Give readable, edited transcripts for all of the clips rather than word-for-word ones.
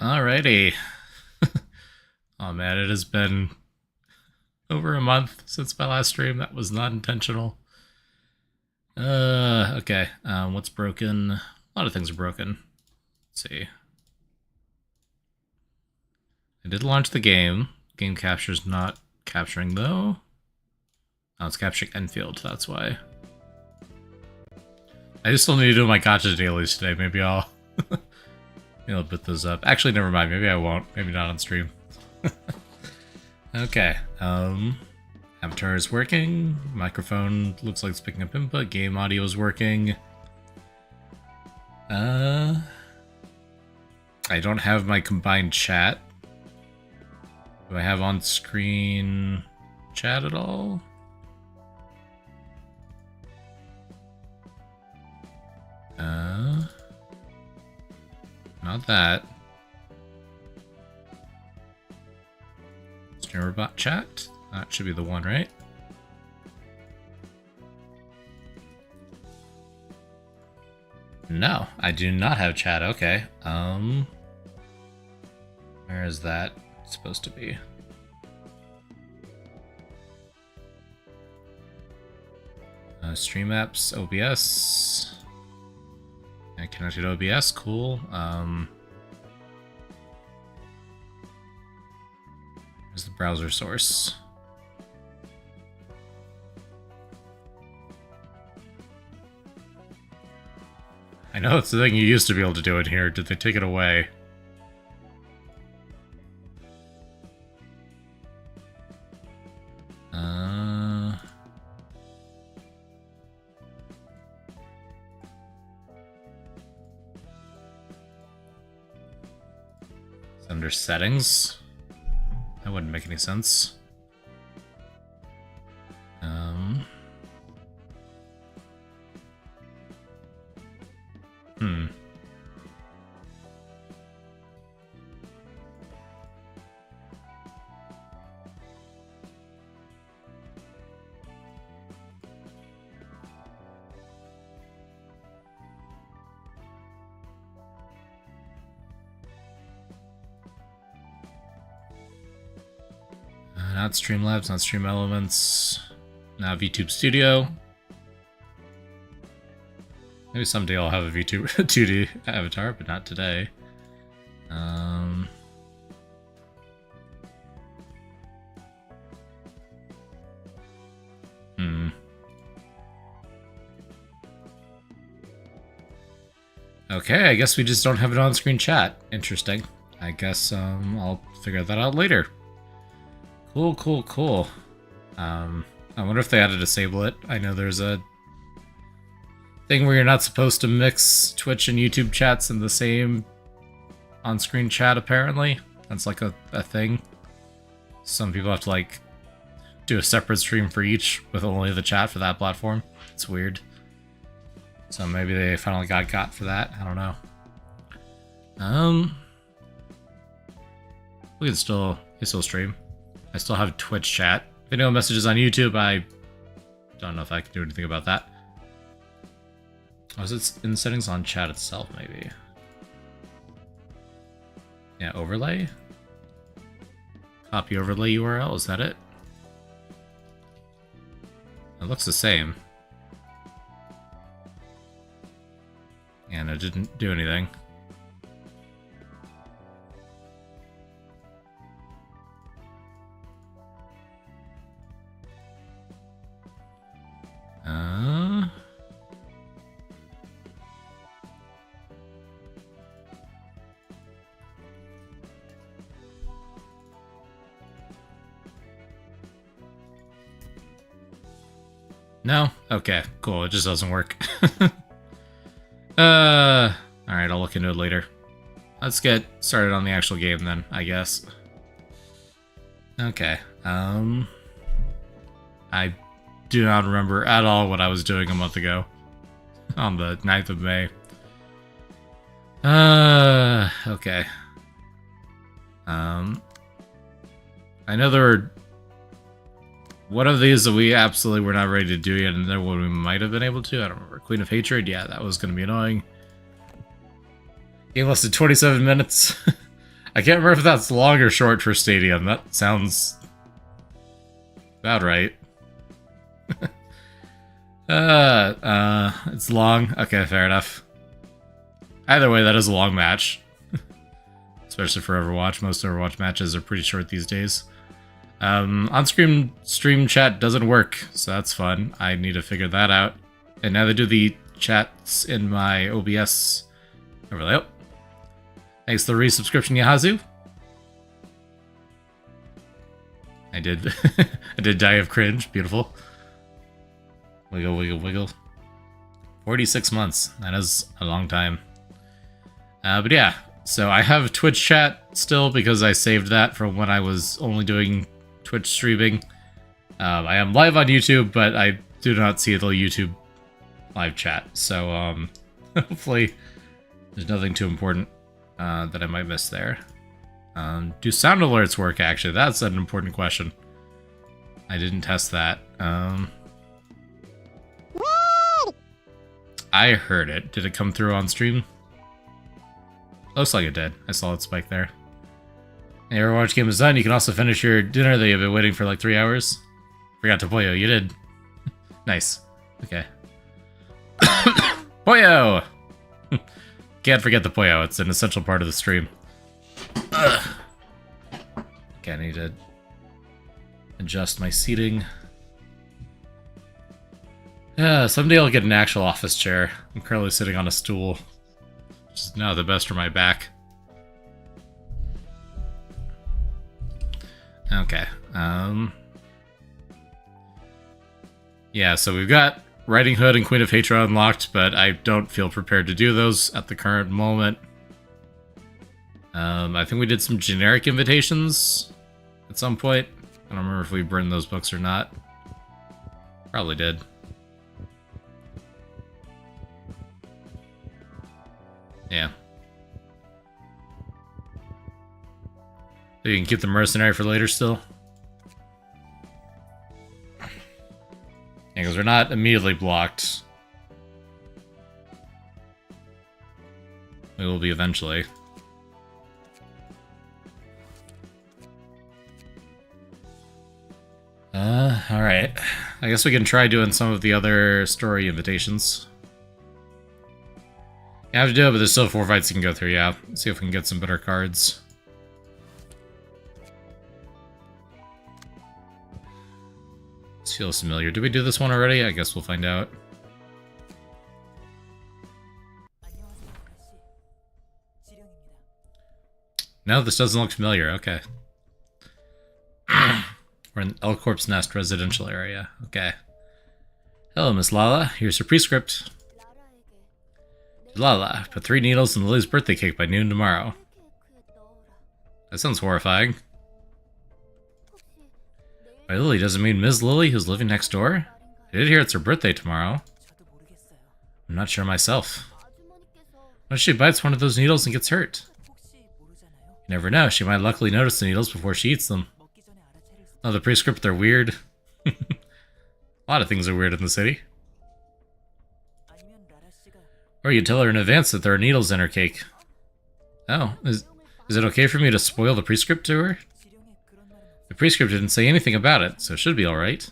Alrighty. Oh man, it has been over a month since my last stream. That was not intentional. Okay. What's broken? A lot of things are broken. Let's see. I did launch the game. Game capture's not capturing though. Oh, it's capturing Enfield, that's why. I just still need to do my gotcha dailies today. Maybe I'll put those up. Actually, never mind. Maybe I won't. Maybe not on stream. Okay. Avatar is working. Microphone looks like it's picking up input. Game audio is working. I don't have my combined chat. Do I have on-screen chat at all? Not that. Streamerbot chat? That should be the one, right? No, I do not have chat. Okay. Where is that supposed to be? Stream apps, OBS. I connected to OBS, cool. Where's the browser source? I know it's the thing you used to be able to do in here. Did they take it away? It's under settings. That wouldn't make any sense. Not Streamlabs, not Stream Elements, not VTube Studio. Maybe someday I'll have a VTube 2D avatar, but not today. Okay, I guess we just don't have an on-screen chat. Interesting. I guess I'll figure that out later. Cool. I wonder if they had to disable it. I know there's a thing where you're not supposed to mix Twitch and YouTube chats in the same on-screen chat, apparently. That's like a thing. Some people have to, like, do a separate stream for each with only the chat for that platform. It's weird. So maybe they finally got for that. I don't know. We can still stream. I still have Twitch chat. Video messages on YouTube, I don't know if I can do anything about that. Oh, is it in settings on chat itself, maybe? Yeah, overlay? Copy overlay URL, is that it? It looks the same. And it didn't do anything. No? Okay, cool. It just doesn't work. Alright, I'll look into it later. Let's get started on the actual game then, I guess. Okay, I do not remember at all what I was doing a month ago. On the 9th of May. Okay. I know there were one of these that we absolutely were not ready to do yet, and then one we might have been able to. I don't remember. Queen of Hatred? Yeah, that was going to be annoying. Game lasted 27 minutes. I can't remember if that's long or short for Stadium. That sounds about right. It's long. Okay, fair enough. Either way, that is a long match. Especially for Overwatch. Most Overwatch matches are pretty short these days. On-screen stream chat doesn't work, so that's fun. I need to figure that out. And now they do the chats in my OBS overlay. Oh. Thanks for the resubscription, Yahazu. I did I did die of cringe. Beautiful. Wiggle, wiggle, wiggle. 46 months. That is a long time. But yeah, so I have Twitch chat still because I saved that from when I was only doing Twitch streaming. I am live on YouTube, but I do not see the YouTube live chat. So hopefully there's nothing too important that I might miss there. Do sound alerts work, actually? That's an important question. I didn't test that. I heard it. Did it come through on stream? Looks like it did. I saw it spike there. Hey, your Overwatch game is done. You can also finish your dinner that you've been waiting for like 3 hours. Forgot to Poyo. You did. Nice. Okay. Poyo! Can't forget the Poyo. It's an essential part of the stream. Ugh. Okay, I need to adjust my seating. Yeah, someday I'll get an actual office chair. I'm currently sitting on a stool. Which is not the best for my back. Okay. Yeah, so we've got Riding Hood and Queen of Hatra unlocked, but I don't feel prepared to do those at the current moment. I think we did some generic invitations at some point. I don't remember if we burned those books or not. Probably did. Yeah. So you can keep the mercenary for later still? Yeah, because we're not immediately blocked. We will be eventually. Alright. I guess we can try doing some of the other story invitations. You have to do it, but there's still 4 fights you can go through, yeah. See if we can get some better cards. This feels familiar. Did we do this one already? I guess we'll find out. No, this doesn't look familiar. Okay. We're in Elcorp's Nest residential area. Okay. Hello, Miss Lala. Here's your prescript. Lala, put 3 needles in Lily's birthday cake by noon tomorrow. That sounds horrifying. By Lily doesn't mean Ms. Lily, who's living next door? I did hear it's her birthday tomorrow. I'm not sure myself. What if she bites one of those needles and gets hurt? You never know, she might luckily notice the needles before she eats them. Oh, the prescript, they're weird. A lot of things are weird in the city. Or you tell her in advance that there are needles in her cake. Oh, is it okay for me to spoil the prescript to her? The prescript didn't say anything about it, so it should be alright.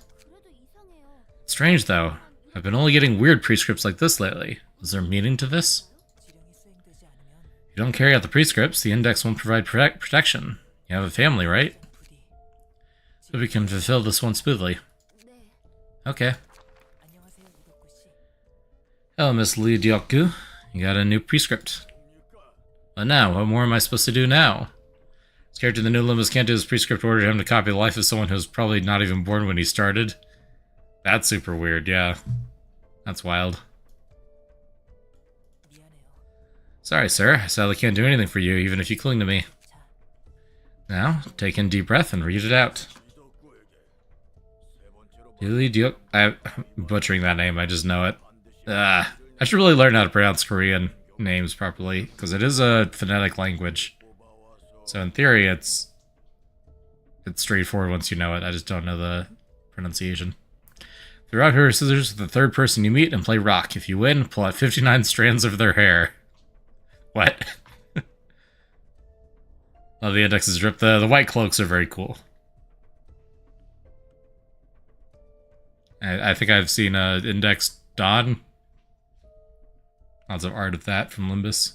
Strange, though. I've been only getting weird prescripts like this lately. Was there meaning to this? If you don't carry out the prescripts, the index won't provide protection. You have a family, right? So we can fulfill this one smoothly. Okay. Hello, Miss Lee Dioku. You got a new prescript. But now, what more am I supposed to do now? Scared to the new Limbus can't do his prescript, ordered him to copy the life of someone who's probably not even born when he started. That's super weird, yeah. That's wild. Sorry, sir. I sadly can't do anything for you, even if you cling to me. Now, take in a deep breath and read it out. I'm butchering that name, I just know it. I should really learn how to pronounce Korean names properly, because it is a phonetic language. So in theory, it's straightforward once you know it. I just don't know the pronunciation. Throw out her scissors to the third person you meet and play rock. If you win, pull out 59 strands of their hair. What? Oh, the index is drip. The white cloaks are very cool. I think I've seen Index Dawn. Lots of art of that from Limbus.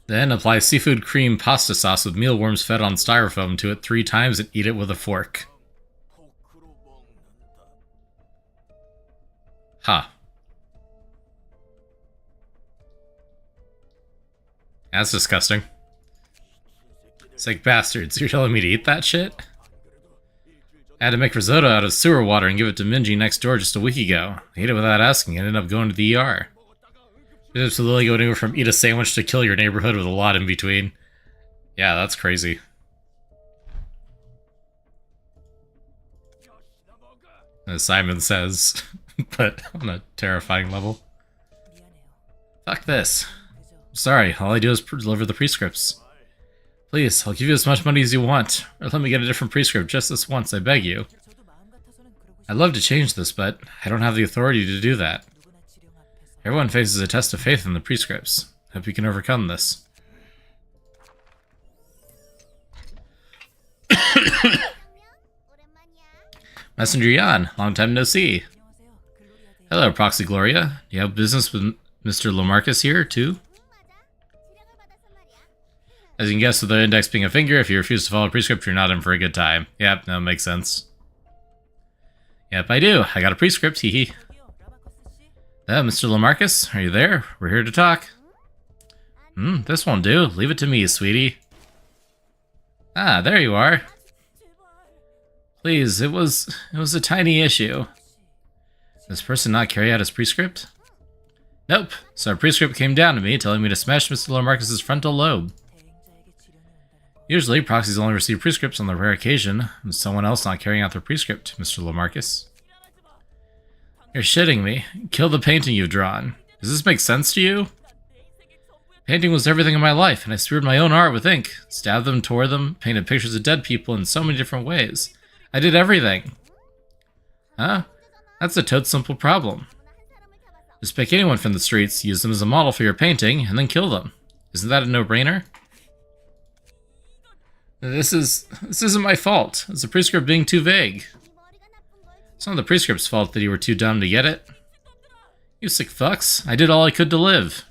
Then apply seafood cream pasta sauce with mealworms fed on styrofoam to it 3 times and eat it with a fork. Huh. That's disgusting. Sick bastards, you're telling me to eat that shit? I had to make risotto out of sewer water and give it to Minji next door just a week ago. I ate it without asking and ended up going to the ER. It's literally going anywhere from eat a sandwich to kill your neighborhood with a lot in between. Yeah, that's crazy. As Simon says, but on a terrifying level. Fuck this. I'm sorry, all I do is deliver the prescripts. Please, I'll give you as much money as you want, or let me get a different prescript just this once, I beg you. I'd love to change this, but I don't have the authority to do that. Everyone faces a test of faith in the prescripts. Hope you can overcome this. Messenger Jan, long time no see. Hello, Proxy Gloria. Do you have business with Mr. Lamarcus here, too? As you can guess, with the index being a finger, if you refuse to follow a prescript, you're not in for a good time. Yep, that makes sense. Yep, I do. I got a prescript, hee. Mr. Lamarcus, are you there? We're here to talk. This won't do. Leave it to me, sweetie. Ah, there you are. Please, it was a tiny issue. Did this person not carry out his prescript? Nope. So our prescript came down to me, telling me to smash Mr. Lamarcus' frontal lobe. Usually, proxies only receive prescripts on the rare occasion of someone else not carrying out their prescript, Mr. Lamarcus. You're shitting me. Kill the painting you've drawn. Does this make sense to you? Painting was everything in my life, and I smeared my own art with ink. Stabbed them, tore them, painted pictures of dead people in so many different ways. I did everything. Huh? That's a toad simple problem. Just pick anyone from the streets, use them as a model for your painting, and then kill them. Isn't that a no-brainer? This isn't my fault. It's the prescript being too vague. It's not the prescript's fault that you were too dumb to get it. You sick fucks. I did all I could to live.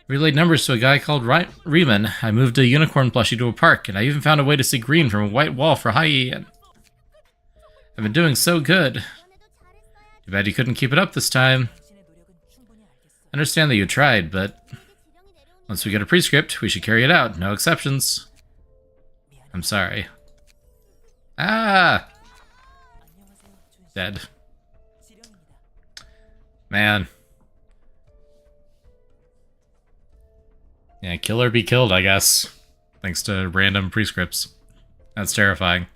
Relayed numbers to a guy called Riemann. I moved a unicorn plushie to a park, and I even found a way to see green from a white wall for Hiatus. I've been doing so good. Too bad you couldn't keep it up this time. I understand that you tried, but once we get a prescript, we should carry it out. No exceptions. I'm sorry. Ah! Dead. Man. Yeah, kill or be killed, I guess. Thanks to random prescripts. That's terrifying.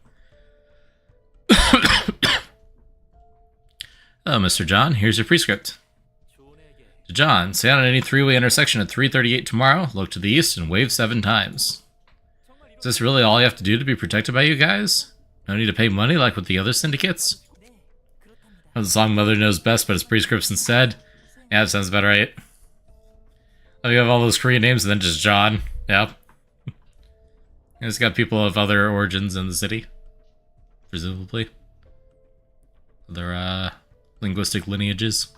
Oh, Mr. John, here's your prescript. To John, stay on any three-way intersection at 3:38 tomorrow, look to the east, and wave 7 times. Is this really all you have to do to be protected by you guys? No need to pay money like with the other syndicates? Oh, the song Mother Knows Best, but it's prescripts instead? Yeah, that sounds about right. Oh, you have all those Korean names and then just John. Yep. It's got people of other origins in the city. Presumably. Other, linguistic lineages.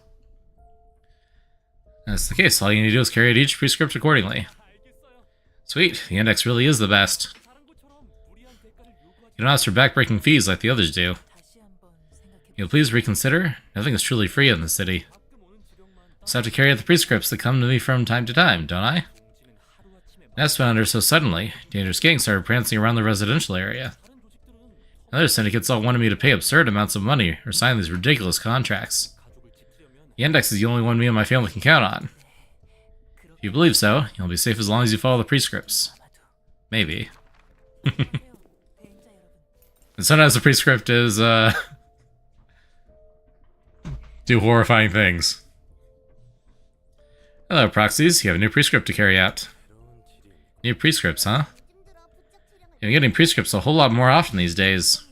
That's the case. All you need to do is carry out each prescript accordingly. Sweet. The index really is the best. You don't ask for backbreaking fees like the others do. You'll please reconsider? Nothing is truly free in the city. Just have to carry out the prescripts that come to me from time to time, don't I? That's found her so suddenly. Dangerous gangs started prancing around the residential area. Other syndicates all wanted me to pay absurd amounts of money or sign these ridiculous contracts. The index is the only one me and my family can count on. If you believe so, you'll be safe as long as you follow the prescripts. Maybe. And sometimes the prescript is, do horrifying things. Hello, proxies. You have a new prescript to carry out. New prescripts, huh? You're getting prescripts a whole lot more often these days.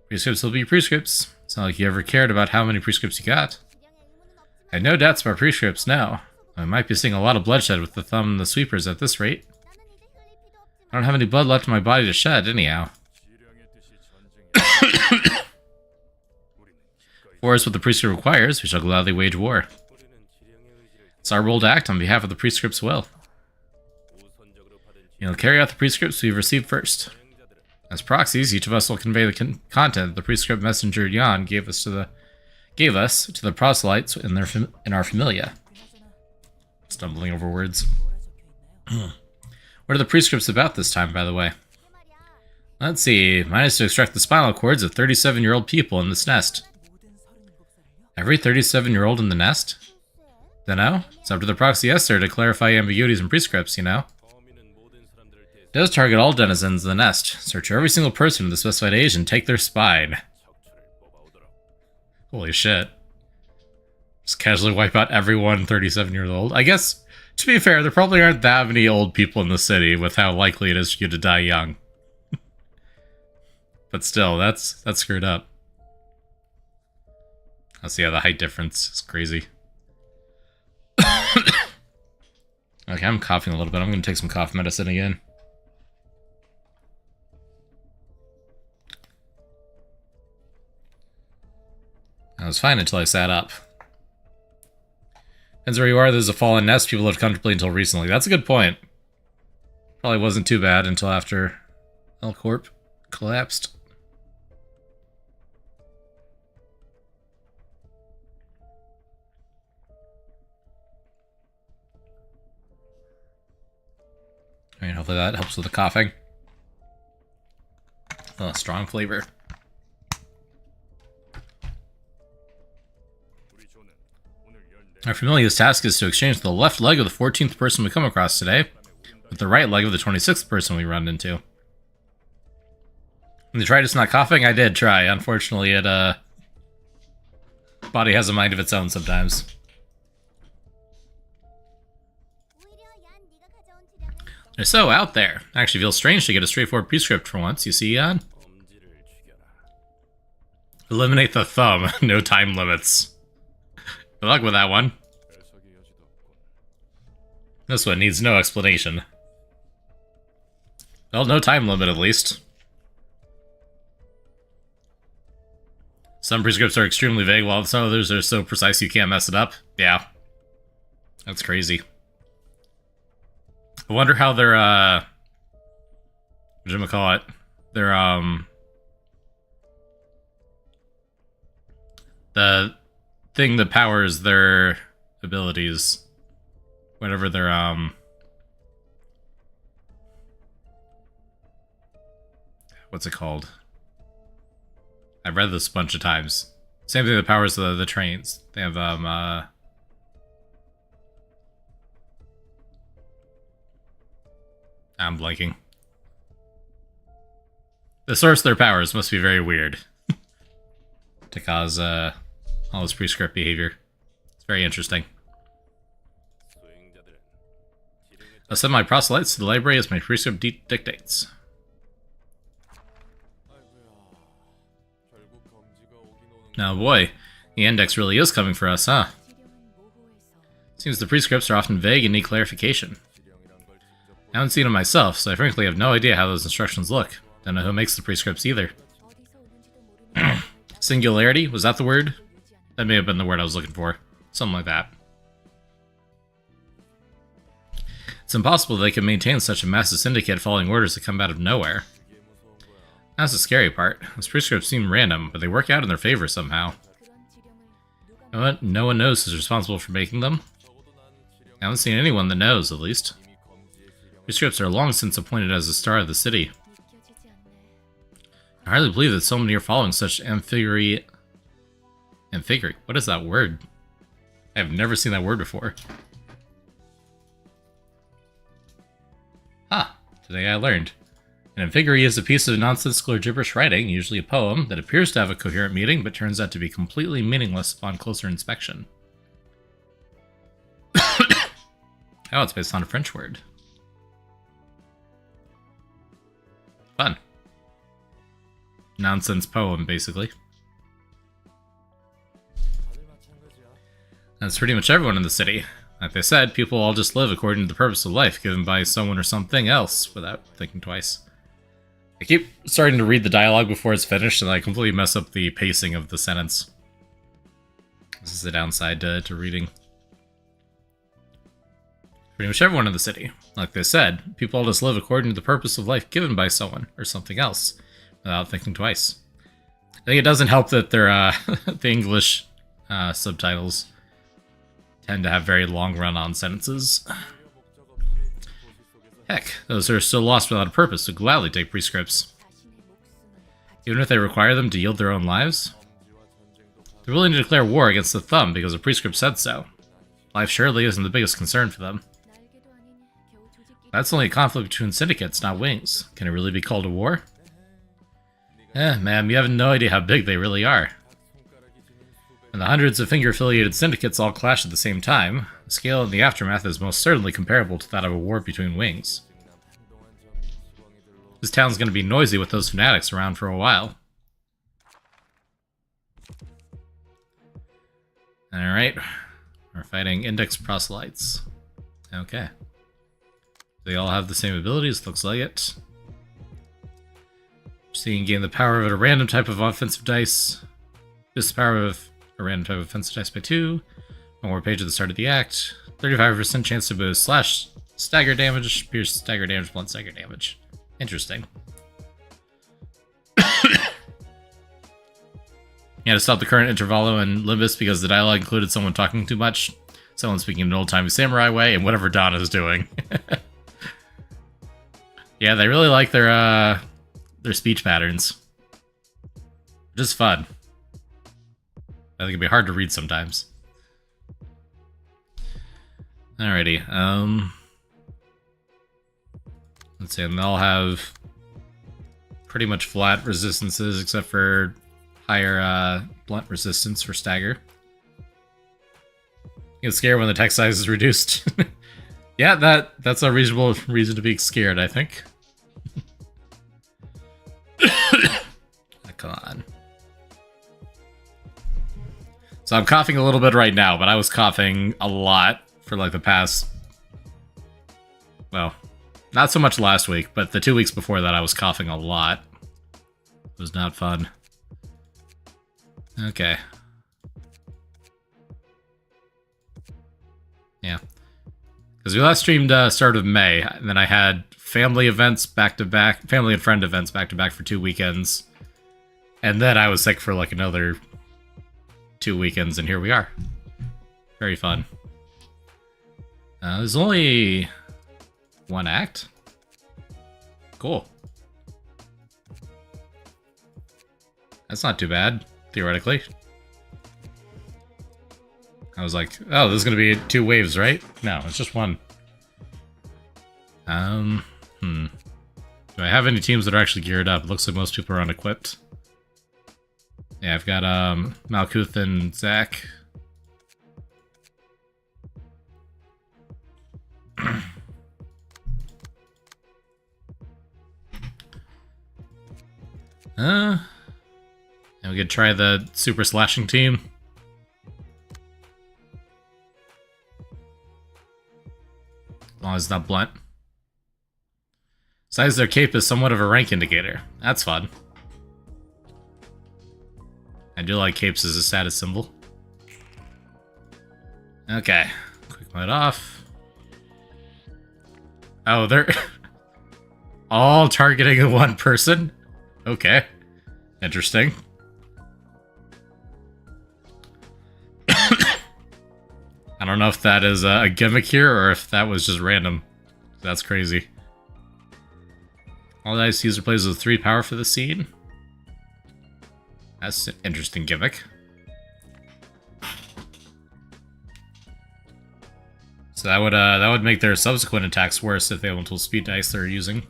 Prescripts will be prescripts. It's not like you ever cared about how many prescripts you got. I have no doubts about prescripts now. I might be seeing a lot of bloodshed with the thumb and the sweepers at this rate. I don't have any blood left in my body to shed, anyhow. War is what the priesthood requires. We shall gladly wage war. It's our role to act on behalf of the prescript's will. You'll carry out the prescripts we've received first. As proxies, each of us will convey the content the prescript messenger Yan gave us to the proselytes in our familia. Stumbling over words. What are the prescripts about this time, by the way? Let's see. Mine is to extract the spinal cords of 37-year-old people in this nest. Every 37-year-old in the nest? Dunno. It's up to the proxy Esther to clarify ambiguities in prescripts, you know? It does target all denizens of the nest. Search every single person of the specified age and take their spine. Holy shit. Just casually wipe out everyone 37 years old. I guess, to be fair, there probably aren't that many old people in the city with how likely it is for you to die young. But still, that's screwed up. I see how the height difference is crazy. Okay, I'm coughing a little bit. I'm going to take some cough medicine again. I was fine until I sat up. Depends where you are, there's a fallen nest people lived comfortably until recently. That's a good point. Probably wasn't too bad until after L Corp collapsed. Alright, hopefully that helps with the coughing. Oh, strong flavor. Our familiar's task is to exchange the left leg of the 14th person we come across today with the right leg of the 26th person we run into. When you tried just not coughing, I did try. Unfortunately, body has a mind of its own sometimes. They're so out there. Actually feels strange to get a straightforward prescript for once. You see, Jan? Eliminate the thumb. No time limits. Good luck with that one. This one needs no explanation. Well, no time limit at least. Some prescripts are extremely vague, while some others are so precise you can't mess it up. Yeah. That's crazy. I wonder how their, whatchamacallit, their, the thing that powers their abilities, whatever their, what's it called? I've read this a bunch of times. Same thing that powers the trains. They have, I'm blanking. The source of their powers must be very weird to cause all this prescript behavior. It's very interesting. I'll send my proselytes to the library as my prescript dictates. Now boy, the index really is coming for us, huh? Seems the prescripts are often vague and need clarification. I haven't seen them myself, so I frankly have no idea how those instructions look. Don't know who makes the prescripts either. Singularity? Was that the word? That may have been the word I was looking for. Something like that. It's impossible they could maintain such a massive syndicate following orders that come out of nowhere. That's the scary part. Those prescripts seem random, but they work out in their favor somehow. You know what? No one knows who's responsible for making them. I haven't seen anyone that knows, at least. Prescripts are long since appointed as the star of the city. I hardly believe that so many are following such Amphiguri. What is that word? I have never seen that word before. Ah, today I learned. An Amphiguri is a piece of nonsensical or gibberish writing, usually a poem, that appears to have a coherent meaning, but turns out to be completely meaningless upon closer inspection. Oh, it's based on a French word. Fun. Nonsense poem, basically. That's pretty much everyone in the city. Like they said, people all just live according to the purpose of life given by someone or something else without thinking twice. I keep starting to read the dialogue before it's finished, and I completely mess up the pacing of the sentence. This is the downside to reading. Pretty much everyone in the city. Like they said, people all just live according to the purpose of life given by someone or something else without thinking twice. I think it doesn't help that they're the English subtitles tend to have very long run-on sentences. Heck, those who are still lost without a purpose would gladly take prescripts. Even if they require them to yield their own lives? They're willing to declare war against the Thumb because a prescript said so. Life surely isn't the biggest concern for them. That's only a conflict between syndicates, not wings. Can it really be called a war? Ma'am, you have no idea how big they really are. When the hundreds of finger-affiliated syndicates all clash at the same time, the scale in the aftermath is most certainly comparable to that of a war between wings. This town's gonna be noisy with those fanatics around for a while. Alright. We're fighting Index Proselytes. Okay. They all have the same abilities, looks like it. Seeing gain the power of a random type of offensive dice. Boost the power of a random type of offensive dice by 2. One more page at the start of the act. 35% chance to boost slash stagger damage, pierce stagger damage, blunt stagger damage. Interesting. Yeah, to stop the current intervallo and limbus because the dialogue included someone talking too much, someone speaking in an old-timey samurai way, and whatever Donna's doing. Yeah, they really like their speech patterns. Just fun. I think it'd be hard to read sometimes. Alrighty, let's see, and they'll have pretty much flat resistances except for higher blunt resistance for stagger. You get scared when the text size is reduced. Yeah, that's a reasonable reason to be scared, I think. Come on. So I'm coughing a little bit right now, but I was coughing a lot for like the past... Well, not so much last week, but the 2 weeks before that I was coughing a lot. It was not fun. Okay. Yeah. Because we last streamed start of May, and then I had family events back-to-back, family and friend events back-to-back for 2 weekends. And then I was sick for like another 2 weekends, and here we are. Very fun. There's only one act? Cool. That's not too bad, theoretically. I was like, oh, this is gonna be 2 waves, right? No, it's just one. Do I have any teams that are actually geared up? It looks like most people are unequipped. Yeah, I've got Malkuth and Zach. And we could try the super slashing team. As long as it's not blunt. Size of their cape is somewhat of a rank indicator. That's fun. I do like capes as a status symbol. Okay. Quick mode off. Oh, they're all targeting one person? Okay. Interesting. I don't know if that is a gimmick here or if that was just random. That's crazy. All dice user plays with 3 power for the scene. That's an interesting gimmick. So that would make their subsequent attacks worse if they have multiple speed dice they're using.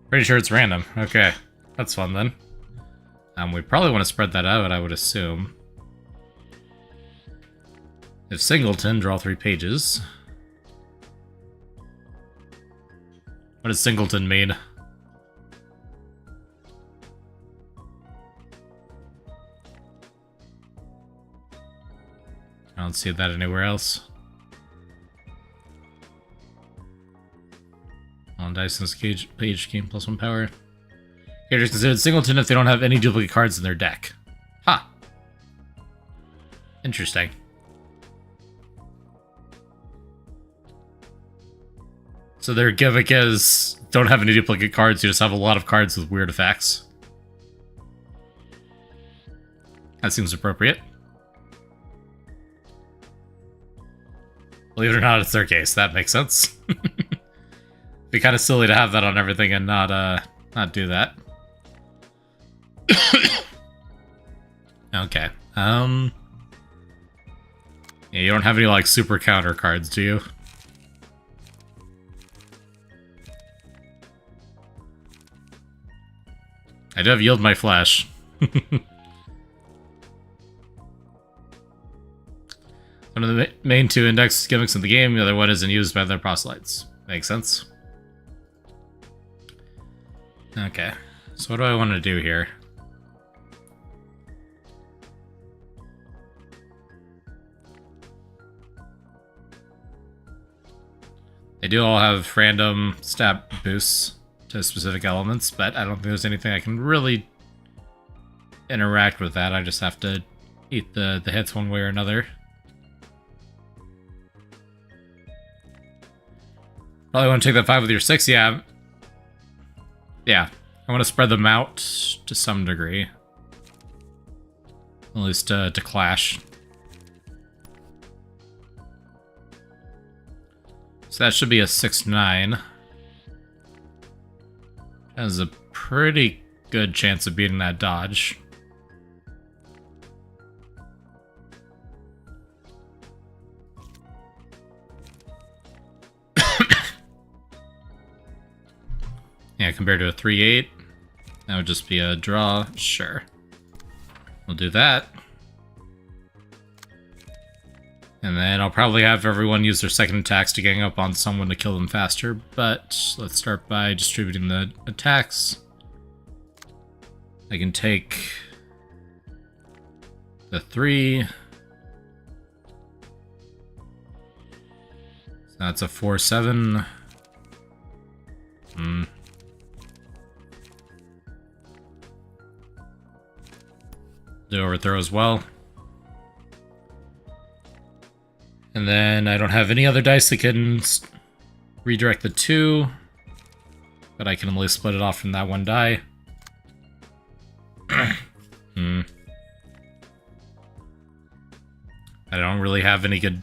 Pretty sure it's random. Okay, that's fun then. We probably want to spread that out, I would assume. If Singleton, draw 3 pages. What does Singleton mean? I don't see that anywhere else. On Dyson's page gain +1 power. Characters considered singleton if they don't have any duplicate cards in their deck. Huh. Interesting. So their gimmick is don't have any duplicate cards, you just have a lot of cards with weird effects. That seems appropriate. Believe it or not, it's their case. That makes sense. It'd be kind of silly to have that on everything and not do that. Okay. Yeah, you don't have any, like, super counter cards, do you? I do have Yield My Flesh. One of the main two index gimmicks in the game, the other one isn't used by their proselytes. Makes sense. Okay, so what do I want to do here? They do all have random stat boosts to specific elements, but I don't think there's anything I can really interact with that. I just have to eat the hits one way or another. Probably want to take that 5 with your 6, yeah. Yeah, I want to spread them out to some degree. At least to clash. So that should be a 6-9. Has a pretty good chance of beating that dodge. Yeah, compared to a 3-8, that would just be a draw. Sure. We'll do that. And then I'll probably have everyone use their second attacks to gang up on someone to kill them faster, but let's start by distributing the attacks. I can take the 3. So that's a 4-7. Do overthrow as well. And then I don't have any other dice that can redirect the 2, but I can only split it off from that one die. I don't really have any good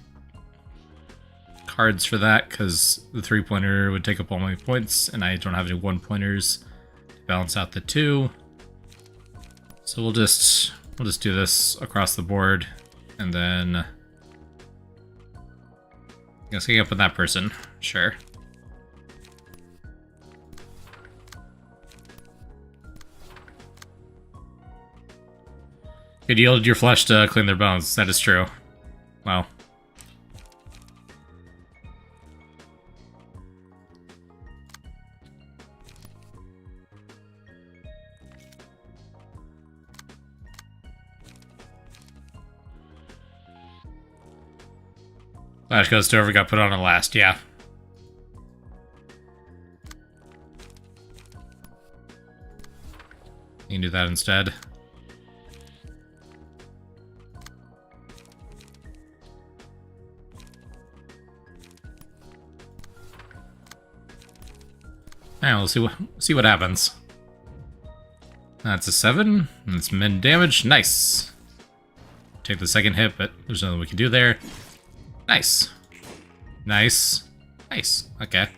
cards for that because the 3-pointer would take up all my points, and I don't have any 1-pointers to balance out the 2. So we'll just do this across the board, and then I guess gang up with that person. Sure. Could yield your flesh to clean their bones. That is true. Wow. Flash goes to whoever got put on it last, yeah. You can do that instead. Alright, we'll see what happens. That's a 7, and it's min damage. Nice. Take the second hit, but there's nothing we can do there. Nice. Nice. Nice. Okay.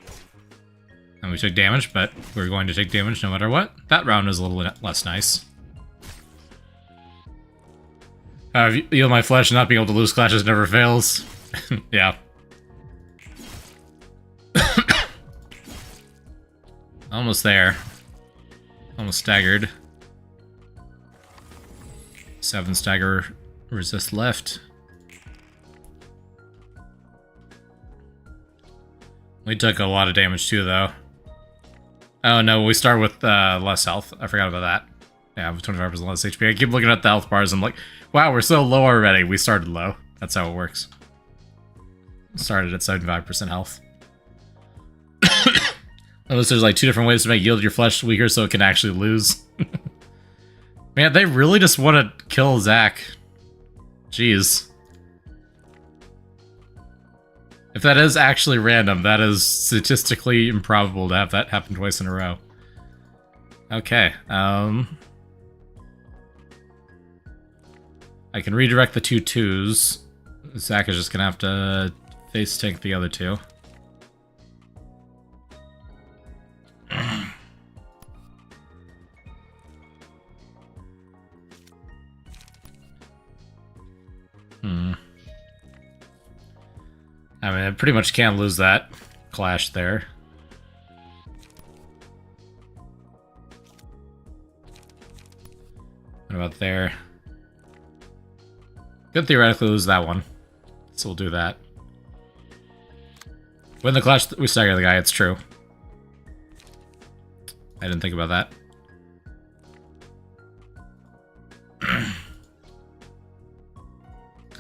And we took damage, but we're going to take damage no matter what. That round is a little less nice. Yield my flesh, not being able to lose clashes never fails. Yeah. Almost there. Almost staggered. 7 stagger resist left. We took a lot of damage too, though. Oh no, we start with less health. I forgot about that. Yeah, 25% less HP. I keep looking at the health bars. I'm like, wow, we're so low already. We started low. That's how it works. Started at 75% health. Unless there's like 2 different ways to make yield your flesh weaker so it can actually lose. Man, they really just want to kill Zach. Jeez. If that is actually random, that is statistically improbable to have that happen twice in a row. Okay, I can redirect the 2 2s. Zach is just gonna have to face tank the other 2. I mean, I pretty much can't lose that clash there. What about there? Could theoretically lose that one. So we'll do that. When the clash, we stagger the guy, it's true. I didn't think about that.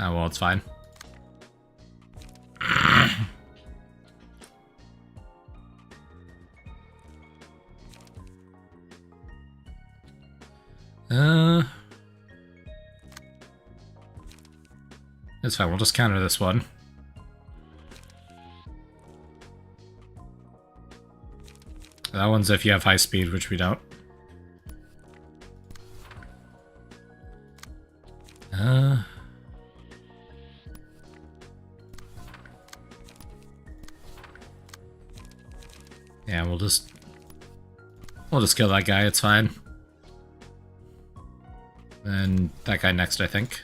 Oh, well, it's fine. It's fine, we'll just counter this one. That one's if you have high speed, which we don't. Yeah, we'll just kill that guy, it's fine. And that guy next, I think.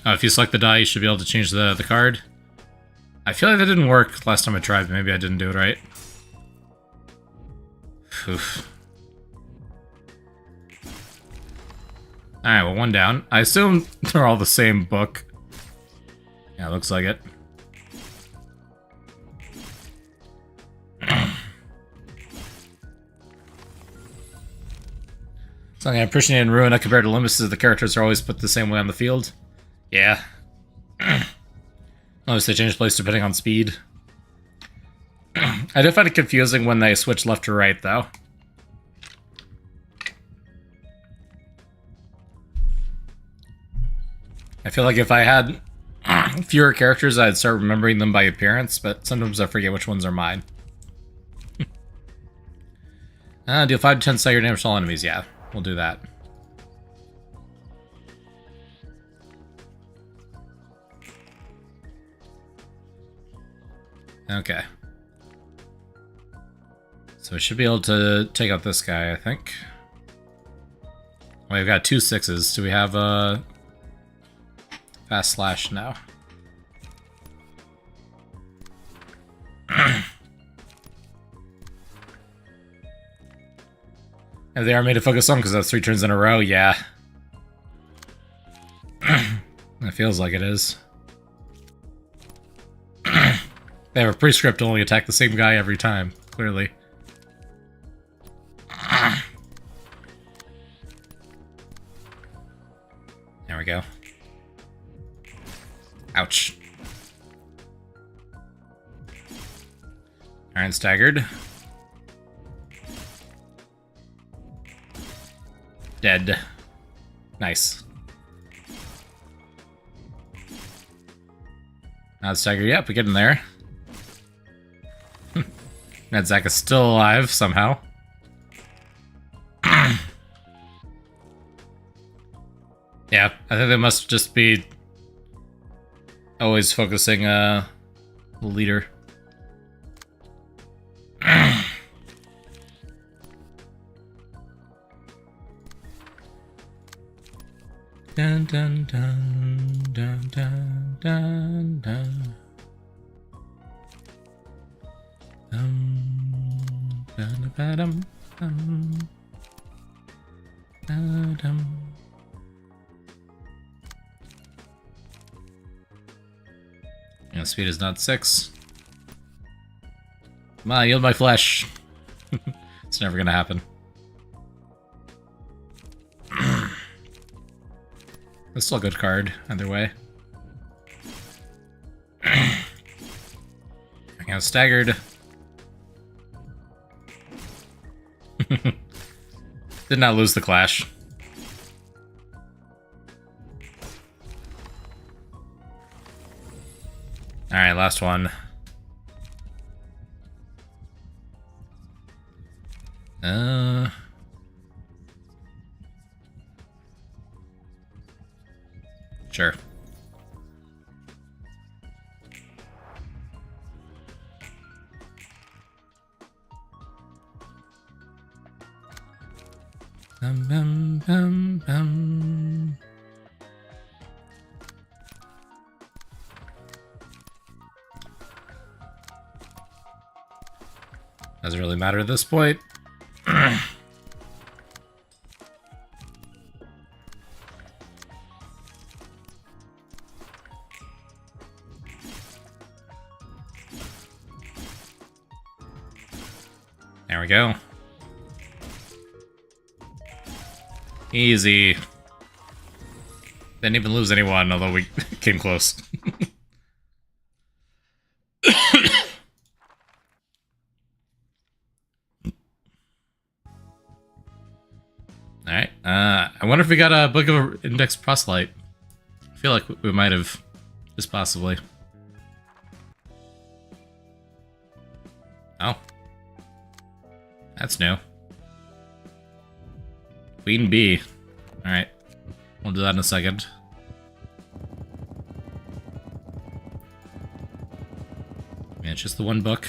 If you select the die, you should be able to change the card. I feel like that didn't work last time I tried, but maybe I didn't do it right. Oof. Alright, well, 1 down. I assume they're all the same book. Yeah, looks like it. Something I appreciate in Ruina compared to Limbus is the characters are always put the same way on the field. Yeah. Unless they change place depending on speed. I do find it confusing when they switch left to right, though. I feel like if I had fewer characters, I'd start remembering them by appearance, but sometimes I forget which ones are mine. Deal 5 to 10 stagger damage to all enemies, yeah. We'll do that. Okay. So we should be able to take out this guy, I think. Well, we've got 2 6s. Do we have a fast slash now? And they are made to focus on because that's 3 turns in a row, yeah. It feels like it is. They have a prescript to only attack the same guy every time, clearly. There we go. Ouch. Alright, staggered. Dead. Nice. Now staggered. Yep, we get in there. Mad Zach is still alive somehow. Yeah, I think they must just be always focusing the leader. Dun dun dun dun dun dun dun. Yeah, speed is not 6. Come on, yield my flesh. It's never gonna happen. That's still a good card, either way. I got staggered. Did not lose the clash. Alright, last one. Sure. Bum, bum, bum. Doesn't really matter at this point. There we go. Easy. Didn't even lose anyone, although we came close. Alright, I wonder if we got a Book of Index Proselyte. I feel like we might have, just possibly. Oh. That's new. Queen Bee. Alright. We'll do that in a second. Yeah, it's just the one book.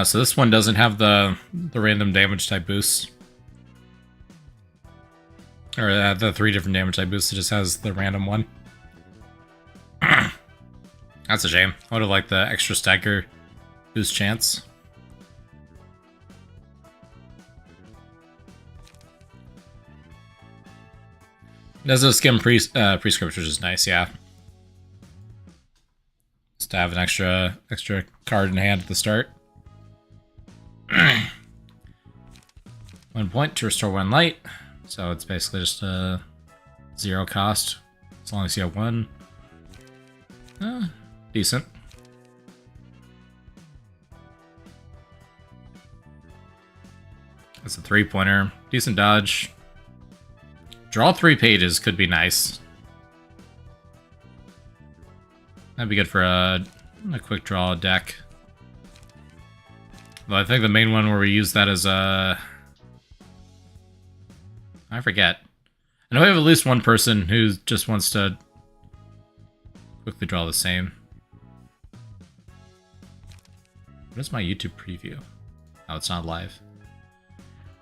So this one doesn't have the random damage type boosts. Or the 3 different damage type boosts, it just has the random one. That's a shame. I would have liked the extra stagger boost chance. It does a skim prescript, which is nice, yeah. Just to have an extra card in hand at the start. 1 point to restore 1 light. So it's basically just a 0 cost, as long as you have 1. Decent. That's a 3-pointer. Decent dodge. Draw 3 pages could be nice. That'd be good for a quick draw deck. Though I think the main one where we use that as a... I forget. I know we have at least one person who just wants to quickly draw the same. What is my YouTube preview? Oh, it's not live.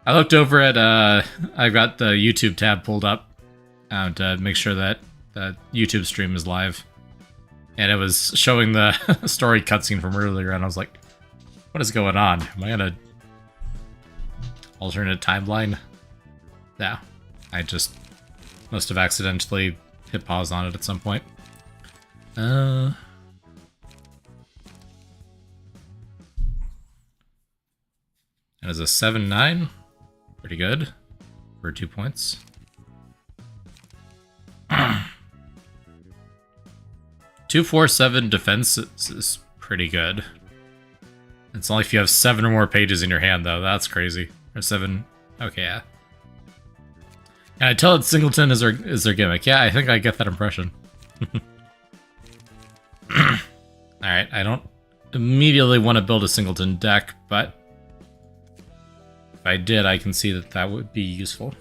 I looked over at, I got the YouTube tab pulled up to make sure that the YouTube stream is live. And it was showing the story cutscene from earlier, and I was like, what is going on? Am I on a alternate timeline? No. I just must have accidentally hit pause on it at some point. It is a 7-9. Pretty good for 2 points. 2-4-7 defense is pretty good. It's only if you have 7 or more pages in your hand, though. That's crazy. Or 7. Okay, yeah. And I tell it Singleton is their gimmick. Yeah, I think I get that impression. Alright, I don't immediately want to build a Singleton deck, but if I did, I can see that that would be useful.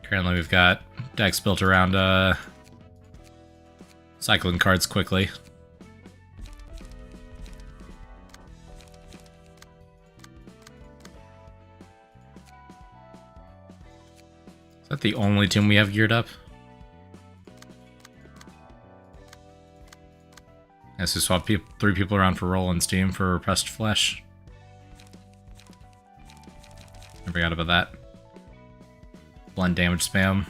Currently, we've got decks built around cycling cards quickly. Is that the only tomb we have geared up? guess we swap 3 people around for roll in Steam for repressed flesh. I forgot about that. Blend damage spam.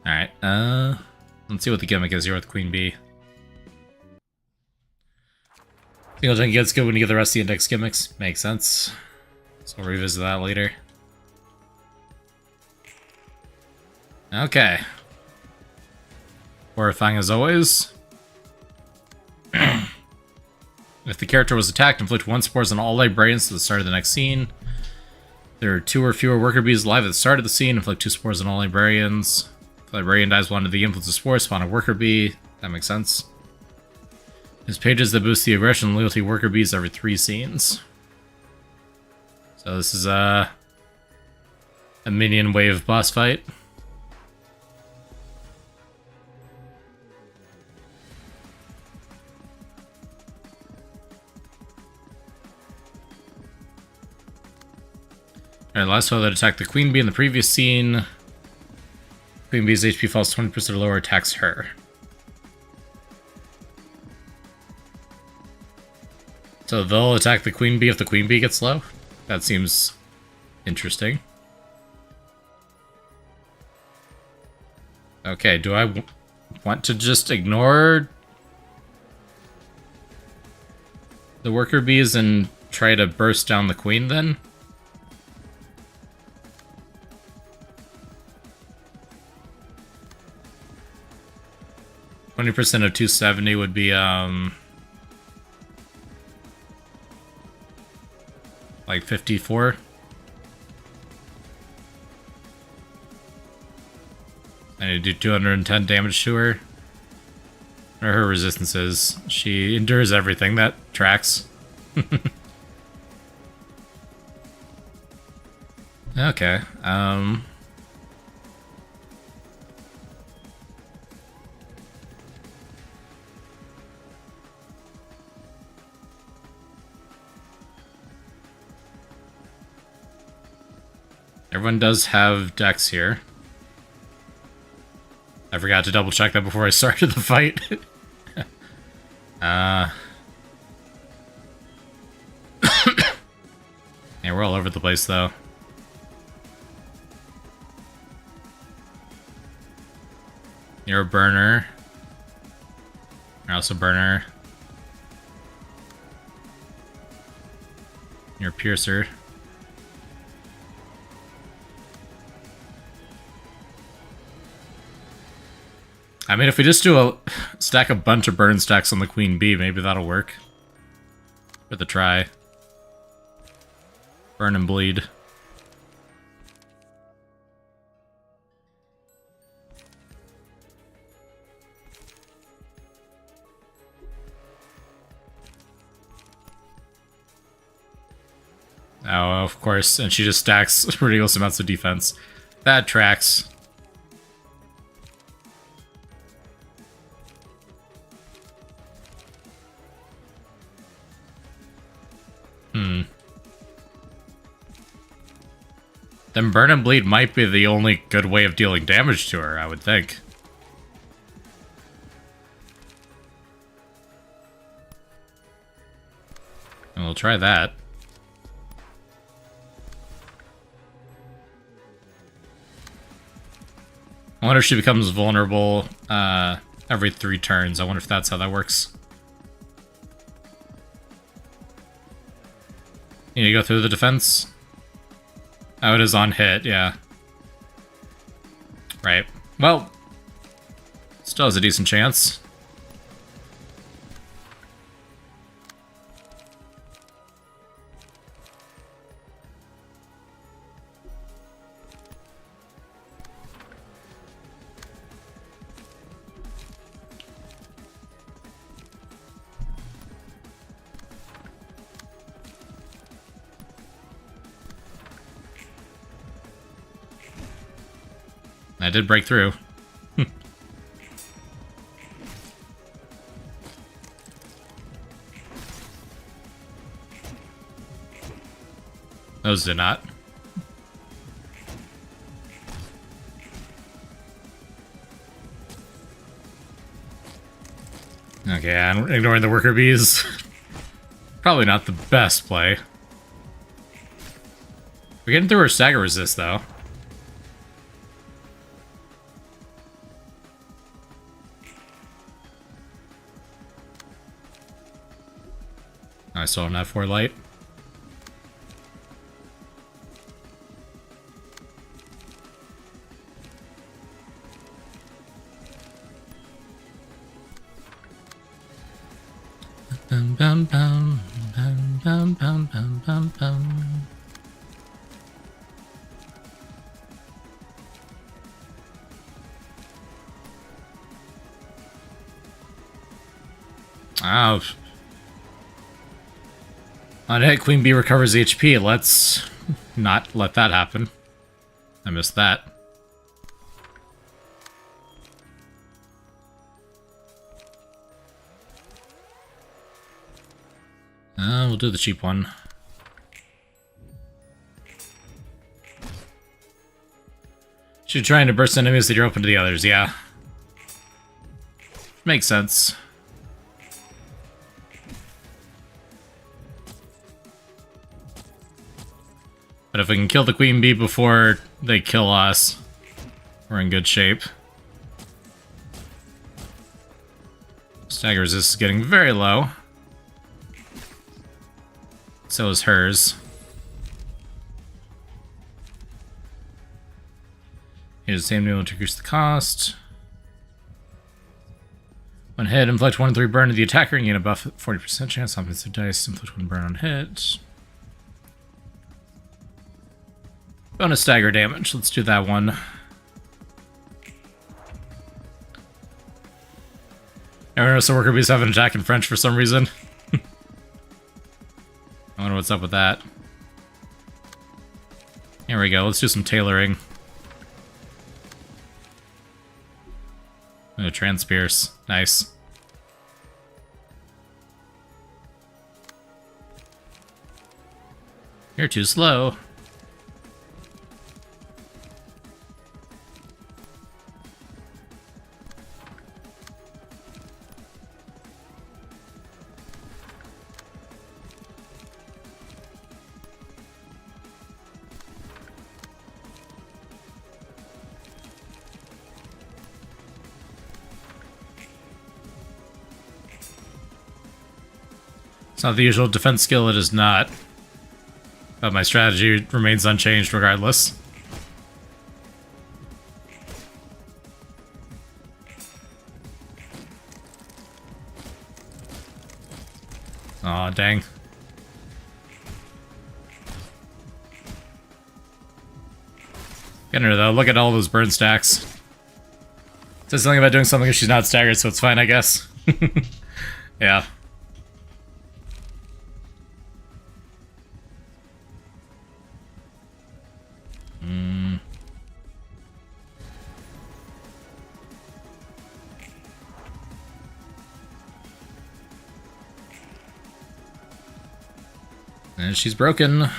Alright, let's see what the gimmick is here with Queen Bee. Single gen gets good when you get the rest of the index gimmicks. Makes sense. So we'll revisit that later. Okay. Horrifying as always. If the character was attacked, inflict 1 spores on all librarians to the start of the next scene. There are 2 or fewer worker bees alive at the start of the scene. Inflict 2 spores on all librarians. If the librarian dies while under the influence of spores, spawn a worker bee. That makes sense. There's pages that boost the aggression and loyalty worker bees every 3 scenes. So this is a minion wave boss fight. Alright, last foe that attacked the Queen Bee in the previous scene. Queen Bee's HP falls 20% or lower, attacks her. So they'll attack the Queen Bee if the Queen Bee gets low? That seems interesting. Okay, do I want to just ignore the worker bees and try to burst down the Queen then? $20% of 270 would be, like 54. I need to do 210 damage to her. What are her resistances? She endures everything. That tracks. Okay, everyone does have decks here. I forgot to double check that before I started the fight. Yeah, we're all over the place though. You're a burner. You're also a burner. You're a piercer. I mean, if we just do stack a bunch of burn stacks on the Queen Bee, maybe that'll work. Worth a try. Burn and bleed. Oh, of course, and she just stacks ridiculous amounts of defense. That tracks. Then Burn and Bleed might be the only good way of dealing damage to her, I would think. And we'll try that. I wonder if she becomes vulnerable every 3 turns. I wonder if that's how that works. You need to go through the defense? Oh, it is on hit, yeah. Right. Well, still has a decent chance. I did break through. Those did not. Okay, and ignoring the worker bees. Probably not the best play. We're getting through our stagger resist, though. I still don't have 4 light. Bum, bum, bum, bum, bum, bum, bum, bum, bum. Ouch. On hit, Queen Bee recovers HP. Let's not let that happen. I missed that. We'll do the cheap one. You're trying to burst enemies that you're open to the others, yeah. Makes sense. But if we can kill the Queen Bee before they kill us, we're in good shape. Stagger resist is getting very low. So is hers. Here's the same new one to increase the cost. When hit, inflict 1-3 burn to the attacker and gain a buff at 40% chance. Offensive the dice, inflict 1 burn on hit. Bonus stagger damage. Let's do that one. Everyone knows the worker bees have an attack in French for some reason. I wonder what's up with that. Here we go. Let's do some tailoring. Transpierce. Nice. You're too slow. It's not the usual defense skill, it is not. But my strategy remains unchanged regardless. Aw, dang. Getting her though, look at all those burn stacks. Says something about doing something if she's not staggered, so it's fine, I guess. Yeah. And she's broken. All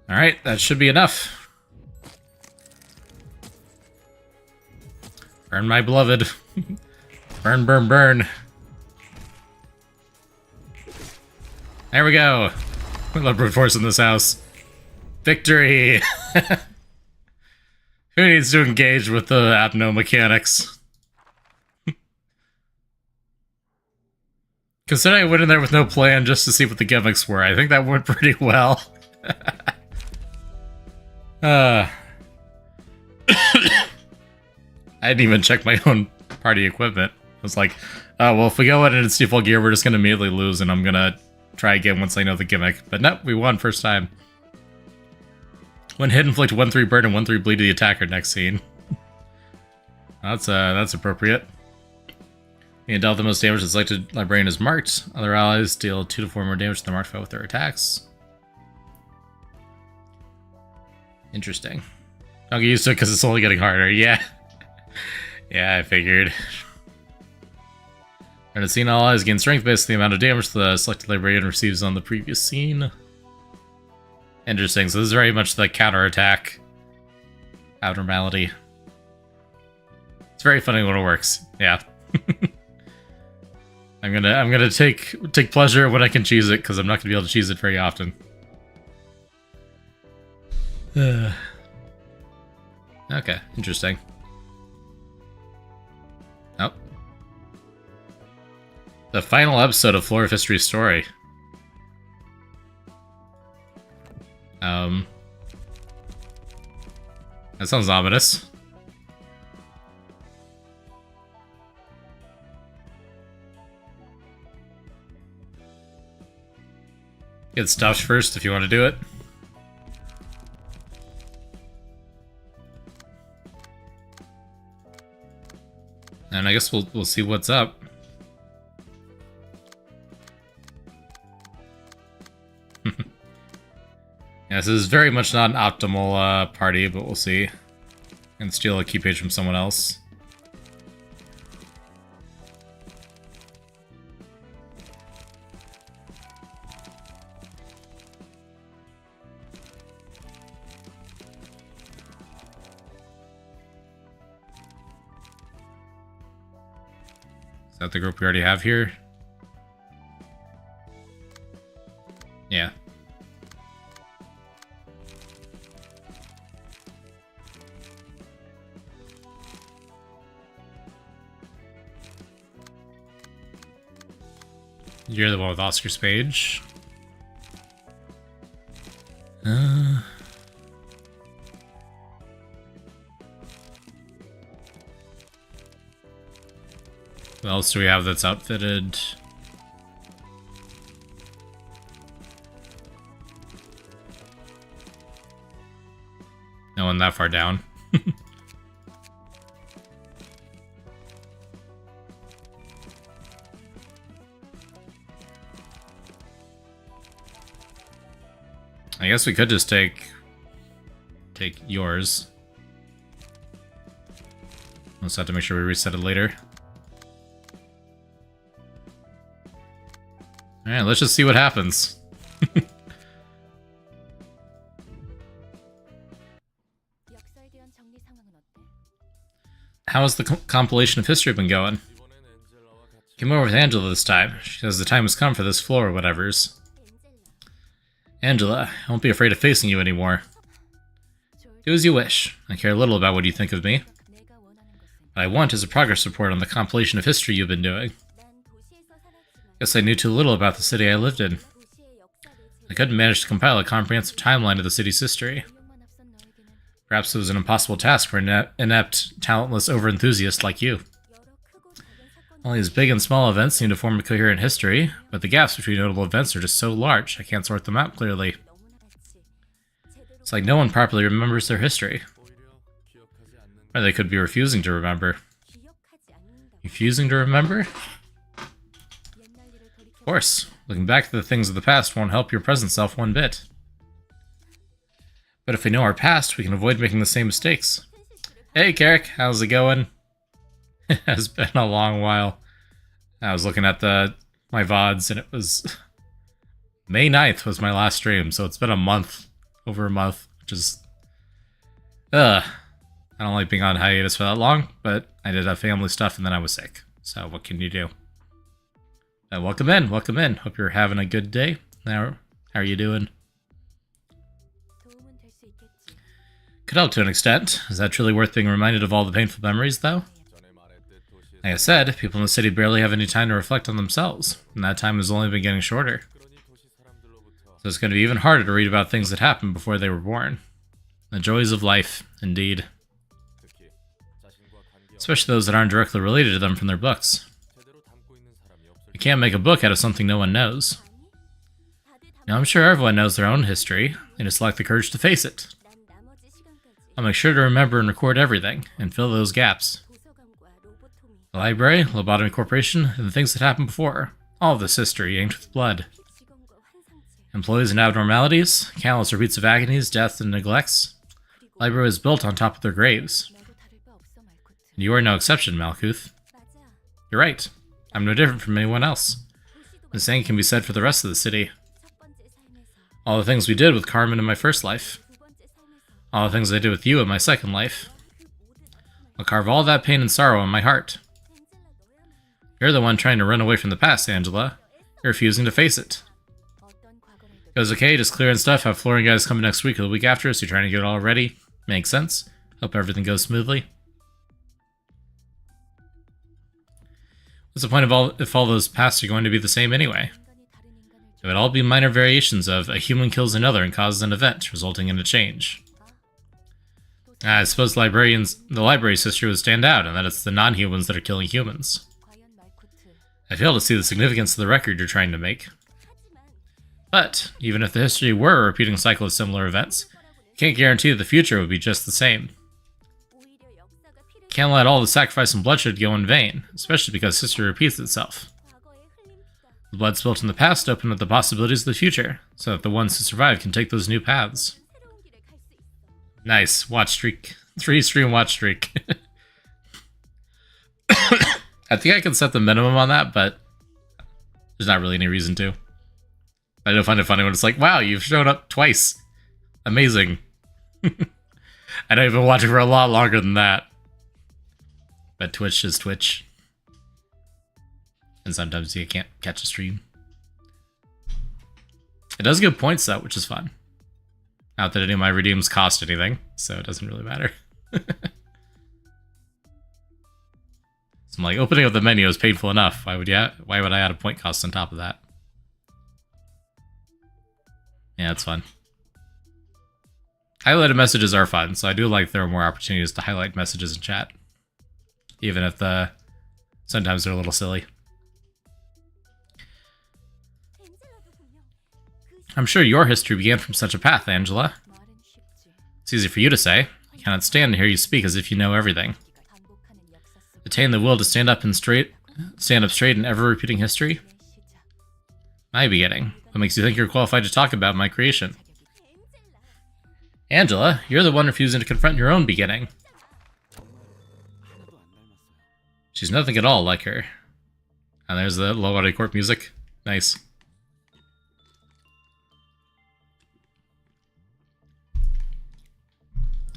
right, that should be enough. Burn my beloved. Burn, burn, burn. There we go. We love brute force in this house. Victory! Who needs to engage with the Apno mechanics? Considering I went in there with no plan just to see what the gimmicks were, I think that went pretty well. I didn't even check my own party equipment. I was like, oh, well, if we go in and it's default gear, we're just going to immediately lose, and I'm going to try again once I know the gimmick. But no, we won first time. When hit, inflict 1-3 burn and 1-3 bleed to the attacker next scene. That's appropriate. You can dealt the most damage to the selected librarian is marked. Other allies deal 2 to 4 more damage to the marked foe with their attacks. Interesting. I'll get used to it because it's only getting harder. Yeah. Yeah, I figured. And a scene all eyes gain strength based on the amount of damage the selected librarian receives on the previous scene. Interesting, so this is very much the counterattack abnormality. It's very funny when it works. Yeah. I'm gonna take pleasure when I can cheese it, because I'm not gonna be able to cheese it very often. Okay, interesting. Oh. The final episode of Floor of History's story. That sounds ominous. Get stuffed first if you want to do it. And I guess we'll see what's up. Yeah, this is very much not an optimal party, but we'll see. And steal a key page from someone else. Is that the group we already have here? Yeah. You're the one with Oscar's page. What else do we have that's outfitted? No one that far down. I guess we could just take yours. We'll just have to make sure we reset it later. Alright, let's just see what happens. How has the compilation of history been going? Came over with Angela this time. She says the time has come for this floor or whatever's. Angela, I won't be afraid of facing you anymore. Do as you wish. I care little about what you think of me. What I want is a progress report on the compilation of history you've been doing. Guess I knew too little about the city I lived in. I couldn't manage to compile a comprehensive timeline of the city's history. Perhaps it was an impossible task for an inept, talentless over-enthusiast like you. All these big and small events seem to form a coherent history, but the gaps between notable events are just so large, I can't sort them out clearly. It's like no one properly remembers their history. Or they could be refusing to remember. Refusing to remember? Of course, looking back at the things of the past won't help your present self one bit. But if we know our past, we can avoid making the same mistakes. Hey, Carrick, how's it going? It has been a long while. I was looking at my VODs, and it was... May 9th was my last stream, so it's been a month. Over a month, which is... I don't like being on hiatus for that long, but I did have family stuff, and then I was sick. So what can you do? Welcome in, welcome in. Hope you're having a good day. Now, how are you doing? Could help to an extent. Is that truly worth being reminded of all the painful memories, though? Like I said, people in the city barely have any time to reflect on themselves, and that time has only been getting shorter. So it's going to be even harder to read about things that happened before they were born. The joys of life, indeed. Especially those that aren't directly related to them from their books. You can't make a book out of something no one knows. Now, I'm sure everyone knows their own history, they just lack the courage to face it. I'll make sure to remember and record everything, and fill those gaps. The library, lobotomy corporation, and the things that happened before. All of this history inked with blood. Employees and abnormalities, countless repeats of agonies, deaths, and neglects. Library was built on top of their graves. And you are no exception, Malkuth. You're right. I'm no different from anyone else. The same can be said for the rest of the city. All the things we did with Carmen in my first life. All the things I did with you in my second life. I'll carve all that pain and sorrow in my heart. You're the one trying to run away from the past, Angela. You're refusing to face it. It was okay, just clearing stuff, have flooring guys coming next week or the week after, so you're trying to get it all ready. Makes sense. Hope everything goes smoothly. What's the point of if all those pasts are going to be the same anyway? It would all be minor variations of a human kills another and causes an event, resulting in a change. I suppose the library's history would stand out, and that it's the non-humans that are killing humans. I fail to see the significance of the record you're trying to make. But, even if the history were a repeating cycle of similar events, you can't guarantee that the future would be just the same. Can't let all the sacrifice and bloodshed go in vain, especially because history repeats itself. The blood spilt in the past open up the possibilities of the future, so that the ones who survive can take those new paths. Nice. Watch streak. 3-stream watch streak. I think I can set the minimum on that, but there's not really any reason to. I don't find it funny when it's like, wow, you've shown up twice. Amazing. I know you've been watching for a lot longer than that. But Twitch is Twitch. And sometimes you can't catch a stream. It does give points though, which is fun. Not that any of my redeems cost anything, so it doesn't really matter. So I'm like, opening up the menu is painful enough. Why would I add a point cost on top of that? Yeah, it's fun. Highlighted messages are fun, so I do like there are more opportunities to highlight messages in chat. Even if sometimes they're a little silly. I'm sure your history began from such a path, Angela. It's easy for you to say. I cannot stand to hear you speak as if you know everything. Attain the will to stand up straight in ever-repeating history? My beginning. What makes you think you're qualified to talk about my creation? Angela, you're the one refusing to confront your own beginning. She's nothing at all like her. And there's the low audio corp music. Nice.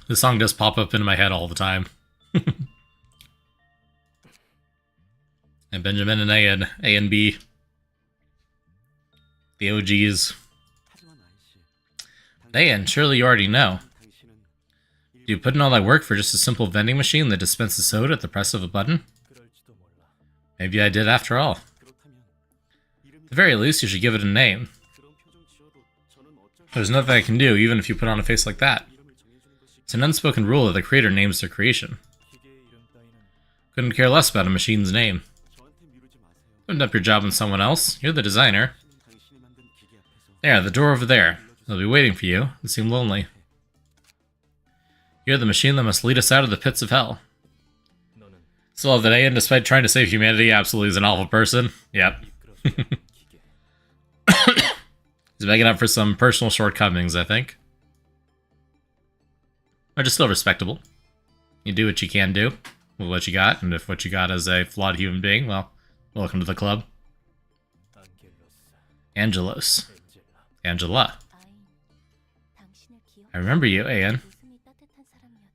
This song does pop up into my head all the time. And Benjamin and A and B. The OGs. Ayan, surely you already know. Do you put in all that work for just a simple vending machine that dispenses soda at the press of a button? Maybe I did after all. At the very least, you should give it a name. There's nothing I can do, even if you put on a face like that. It's an unspoken rule that the creator names their creation. Couldn't care less about a machine's name. Put up your job on someone else. You're the designer. There, the door over there. They'll be waiting for you. They seem lonely. You're the machine that must lead us out of the pits of hell. Still love that Ayan, despite trying to save humanity, absolutely is an awful person. Yep. He's making up for some personal shortcomings, I think. But just still respectable. You do what you can do with what you got, and if what you got is a flawed human being, well, welcome to the club. Angelos. Angela. I remember you, Ayan.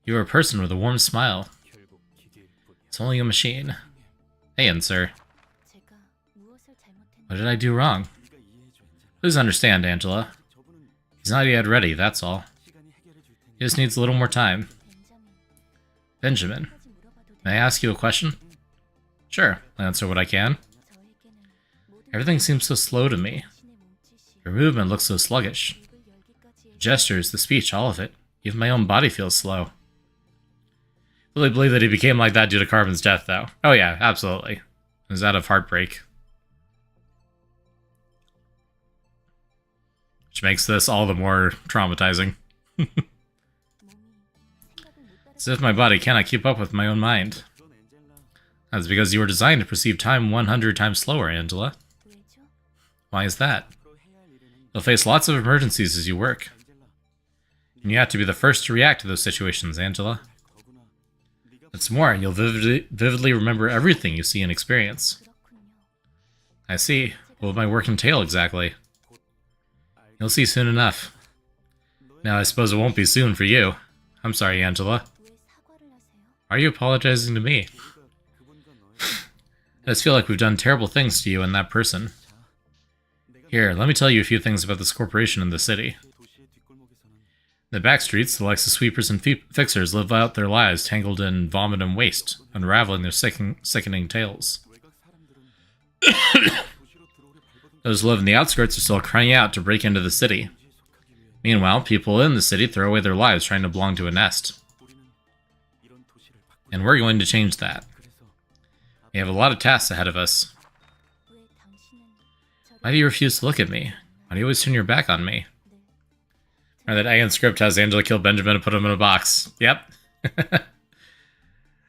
You were a person with a warm smile. It's only a machine. Ayan, sir. What did I do wrong? Please understand, Angela. He's not yet ready, that's all. He just needs a little more time. Benjamin, may I ask you a question? Sure, I'll answer what I can. Everything seems so slow to me. Your movement looks so sluggish. The gestures, the speech, all of it. Even my own body feels slow. Really believe that he became like that due to Carmen's death, though. Oh yeah, absolutely. It was out of heartbreak. Which makes this all the more traumatizing. As if my body cannot keep up with my own mind. That's because you were designed to perceive time 100 times slower, Angela. Why is that? You'll face lots of emergencies as you work. And you have to be the first to react to those situations, Angela. What's more, you'll vividly remember everything you see and experience. I see. What will my work entail exactly? You'll see soon enough. Now, I suppose it won't be soon for you. I'm sorry, Angela. Why are you apologizing to me? I just feel like we've done terrible things to you and that person. Here, let me tell you a few things about this corporation in the city. In the back streets, the likes of sweepers and fixers live out their lives tangled in vomit and waste, unraveling their sickening tales. Those who live in the outskirts are still crying out to break into the city. Meanwhile, people in the city throw away their lives trying to belong to a nest. And we're going to change that. We have a lot of tasks ahead of us. Why do you refuse to look at me? Why do you always turn your back on me? Or that Aeon script has Angela kill Benjamin and put him in a box. Yep.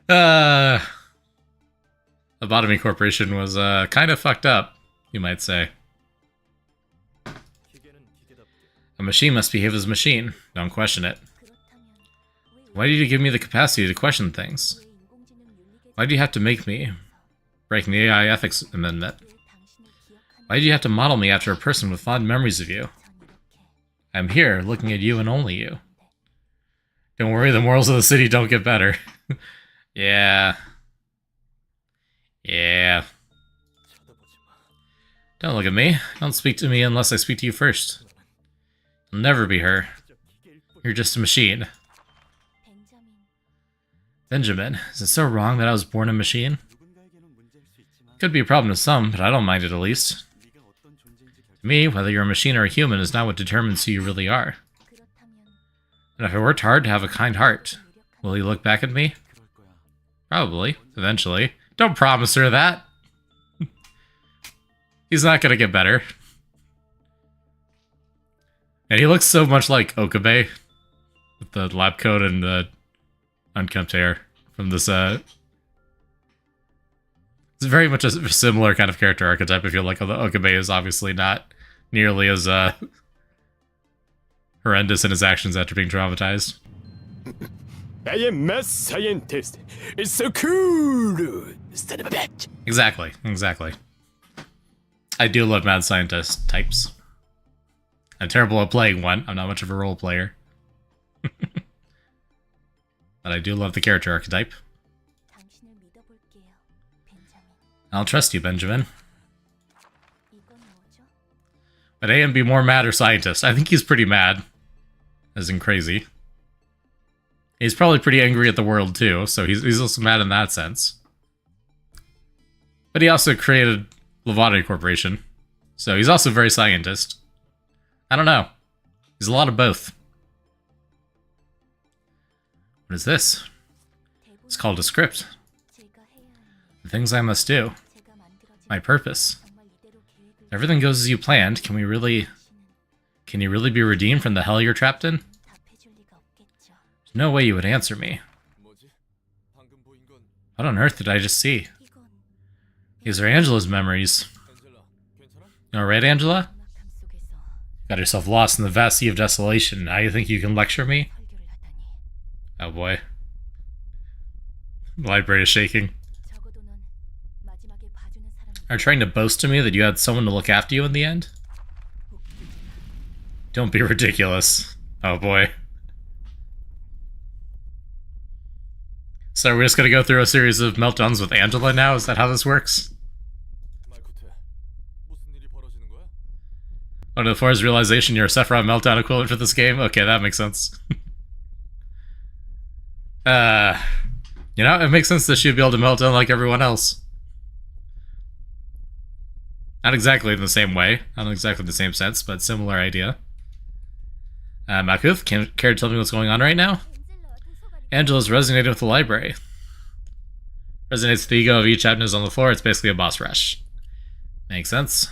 The Lobotomy Corporation was kind of fucked up, you might say. A machine must behave as a machine. Don't question it. Why did you give me the capacity to question things? Why do you have to make me? Breaking the AI ethics amendment. Why did you have to model me after a person with fond memories of you? I'm here, looking at you and only you. Don't worry, the morals of the city don't get better. Yeah. Yeah. Don't look at me. Don't speak to me unless I speak to you first. You'll never be her. You're just a machine. Benjamin, is it so wrong that I was born a machine? Could be a problem to some, but I don't mind it at least. To me, whether you're a machine or a human is not what determines who you really are. And if I worked hard to have a kind heart, will you look back at me? Probably, eventually. Don't promise her that. He's not gonna get better. And he looks so much like Okabe, with the lab coat and the unkempt hair from this, It's very much a similar kind of character archetype, I feel like, although Okabe is obviously not nearly as, horrendous in his actions after being traumatized. I am math scientist. It's so cool. Son of a bitch. Exactly, exactly. I do love mad scientist types. I'm terrible at playing one. I'm not much of a role player. But I do love the character archetype. I'll trust you, Benjamin. Would AM be more mad or scientist? I think he's pretty mad. As in crazy. He's probably pretty angry at the world too, so he's also mad in that sense. But he also created Lobotomy Corporation, so he's also very scientist. I don't know. He's a lot of both. What is this? It's called a script. The things I must do. My purpose. If everything goes as you planned, can you really be redeemed from the hell you're trapped in? There's no way you would answer me. What on earth did I just see? These are Angela's memories. You alright, Angela? Got yourself lost in the vast sea of desolation. Now you think you can lecture me? Oh boy. The library is shaking. Are you trying to boast to me that you had someone to look after you in the end? Don't be ridiculous. Oh boy. So we're just gonna go through a series of meltdowns with Angela now? Is that how this works? One of the fours realization you're a Sephiroth meltdown equivalent for this game? Okay, that makes sense. You know, it makes sense that she'd be able to melt down like everyone else. Not exactly in the same way, not exactly the same sense, but similar idea. Makuth, care to tell me what's going on right now? Angela's resonating with the library. Resonates with the ego of each admin on the floor, it's basically a boss rush. Makes sense.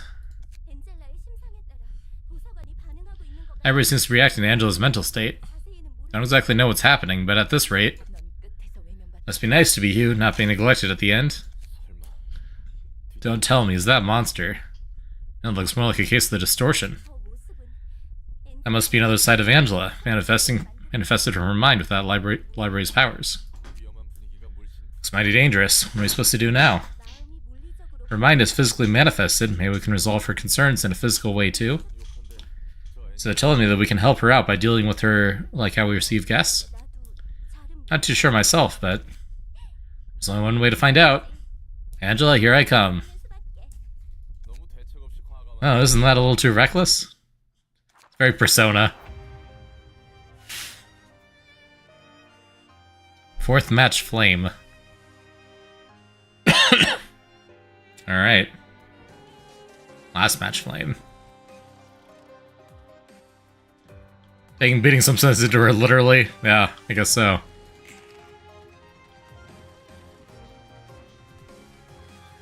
Everybody seems to be reacting to Angela's mental state. I don't exactly know what's happening, but at this rate... Must be nice to be you, not being neglected at the end. Don't tell me, is that monster? It looks more like a case of the distortion. That must be another side of Angela, manifested from her mind with that library's powers. Looks mighty dangerous. What are we supposed to do now? Her mind is physically manifested. Maybe we can resolve her concerns in a physical way too. So they're telling me that we can help her out by dealing with her like how we receive guests? Not too sure myself, but there's only one way to find out. Angela, here I come. Oh, isn't that a little too reckless? It's very Persona. Fourth match flame. Alright. Last match flame. Beating some sense into her, literally? Yeah, I guess so.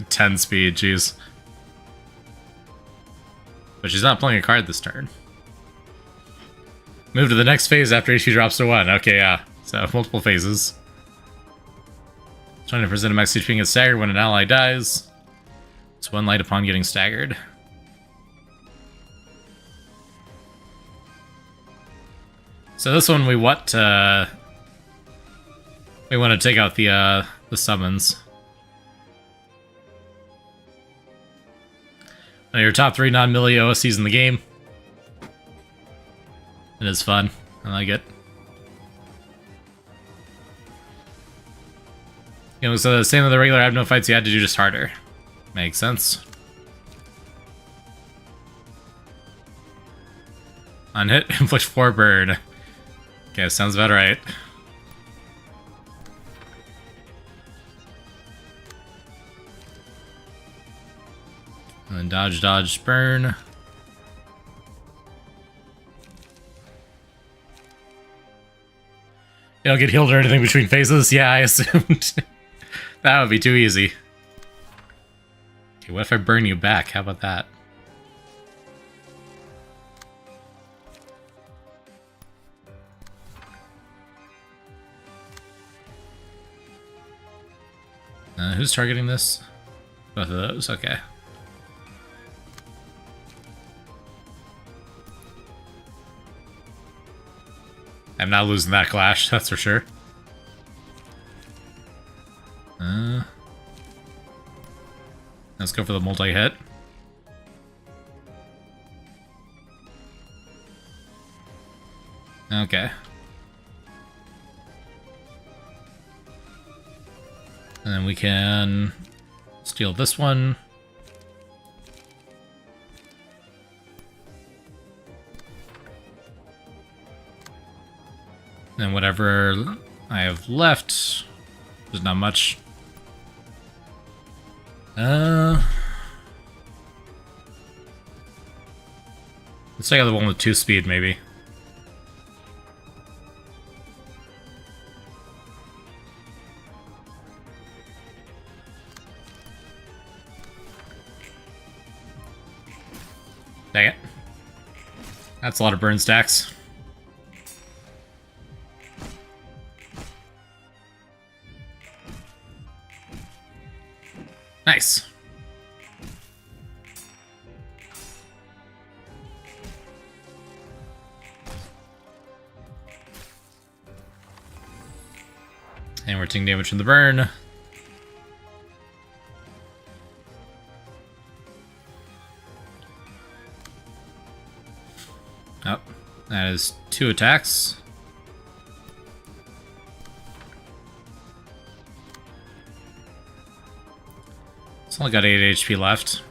Ten speed, jeez. But she's not playing a card this turn. Move to the next phase after she drops to 1. Okay, yeah. So, multiple phases. 20% of max HP gets staggered when an ally dies. It's 1 light upon getting staggered. So this one we want to take out the summons. Now your top 3 non-melee OSCs in the game. It is fun. I like it. You know, so the same with the regular Abno fights, you had to do just harder. Makes sense. On hit, inflict 4 burn. Okay, sounds about right. And then dodge, dodge, burn. You don't get healed or anything between phases? Yeah, I assumed. That would be too easy. Okay, what if I burn you back? How about that? Who's targeting this? Both of those, okay. I'm not losing that clash, that's for sure. Let's go for the multi-hit. Okay. And then we can steal this one. And then whatever I have left, there's not much. Let's take out the one with 2 speed, maybe. Dang it. That's a lot of burn stacks. Nice. And we're taking damage from the burn. Oh, that is 2 attacks. It's only got 8 HP left.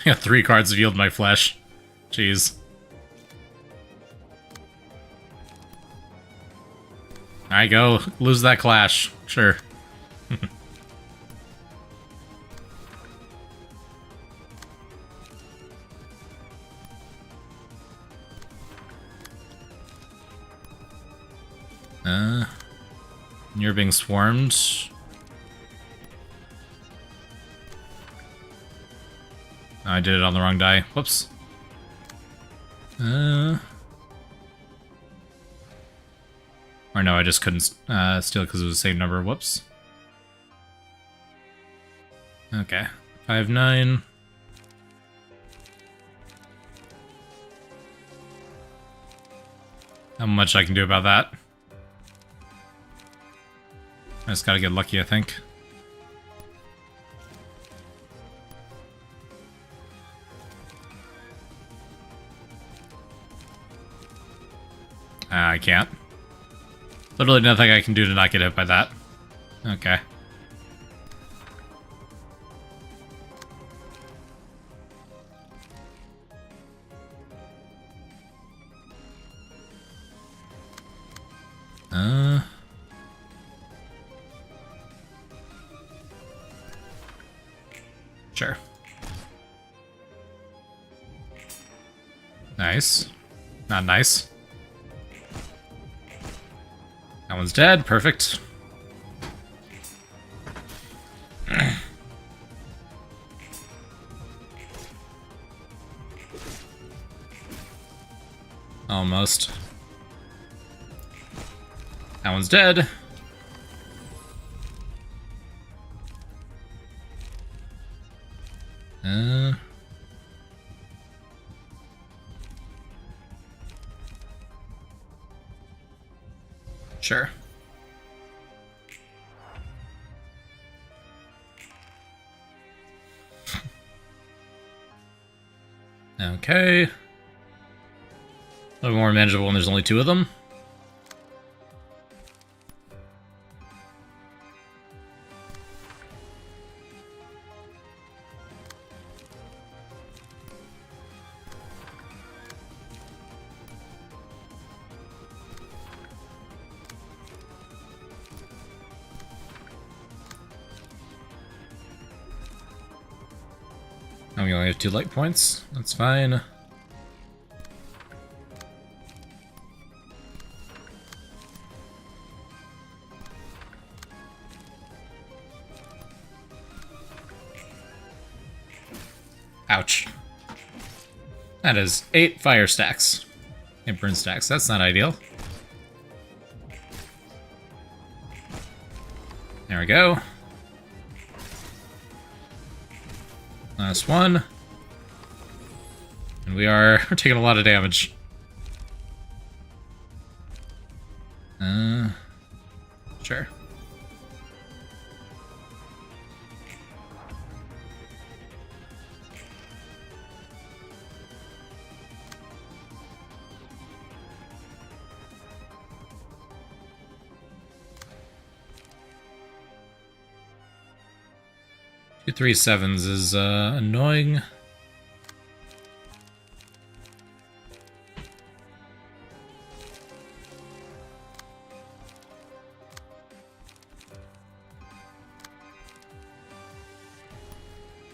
I got 3 cards to yield my flesh. Jeez. Alright, go. Lose that clash. Sure. You're being swarmed. I did it on the wrong die. Whoops. Or no, I just couldn't steal because it was the same number. Whoops. Okay. 5, 9. How much I can do about that? I just gotta get lucky, I think. I can't. Literally nothing I can do to not get hit by that. Okay. Sure. Nice. Not nice. That one's dead. Perfect. Almost. That one's dead. Sure. Okay. A little more manageable when there's only 2 of them. And we only have 2 light points. That's fine. Ouch. That is 8 fire stacks. And burn stacks. That's not ideal. There we go. Last one. And we're taking a lot of damage. Sure. Two 3/7s is annoying.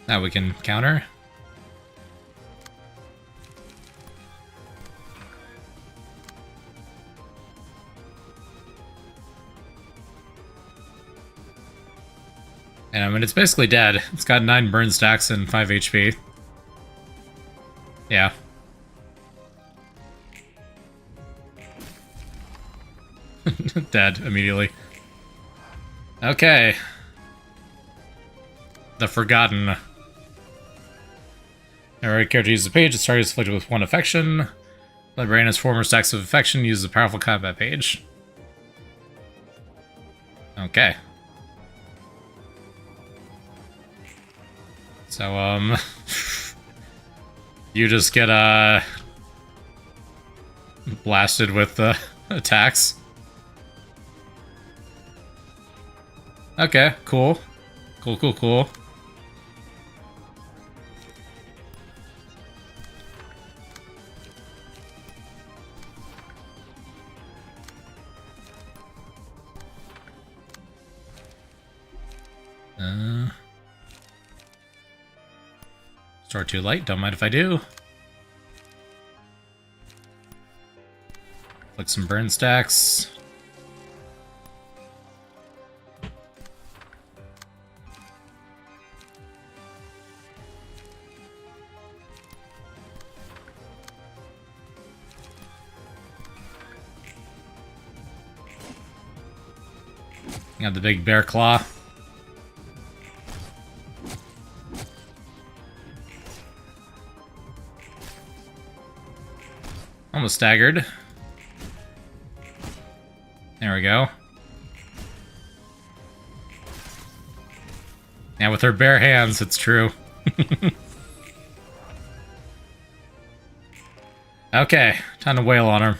That we can counter. And I mean, it's basically dead. It's got 9 burn stacks and 5 HP. Yeah. Dead immediately. Okay. The Forgotten. Every character uses a page. Its target is afflicted with 1 affection. Librarian has 4 more stacks of affection. Uses a powerful combat page. Okay. So, you just get, blasted with, attacks. Okay, cool. Cool. Start too late, don't mind if I do. Flick some burn stacks. Got the big bear claw. Almost staggered. There we go. Yeah, with her bare hands, it's true. Okay, time to wail on her.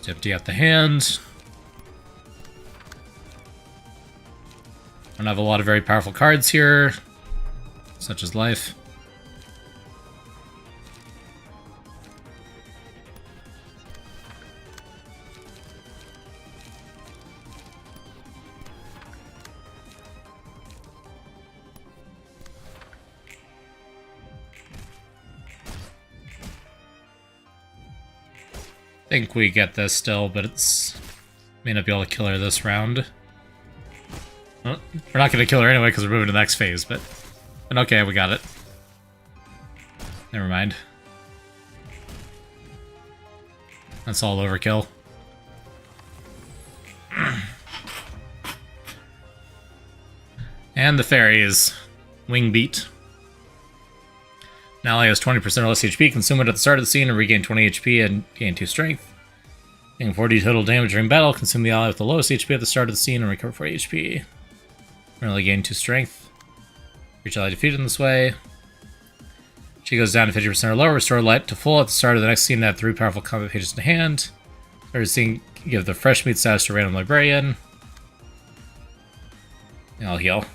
Empty out the hand. I don't have a lot of very powerful cards here, such as life. I think we get this still, but it's may not be able to kill her this round. Well, we're not going to kill her anyway because we're moving to the next phase, but okay, we got it. Never mind. That's all overkill. And the fairies. Wing beat. Now he has 20% or less HP. Consume it at the start of the scene and regain 20 HP and gain 2 strength. Gain 40 total damage during battle. Consume the ally with the lowest HP at the start of the scene and recover 40 HP. Really gain 2 strength. Each ally defeated in this way. She goes down to 50% or lower. Restore light to full at the start of the next scene. Add 3 powerful combat pages to hand. Start scene, give the fresh meat status to random librarian. And I'll heal.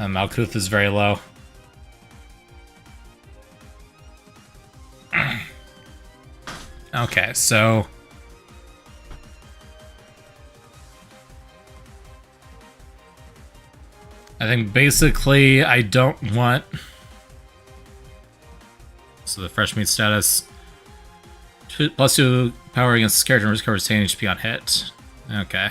Malkuth is very low. Okay, so I think basically I don't want... So the fresh meat status. +2 power against this character and recovers 10 HP on hit. Okay.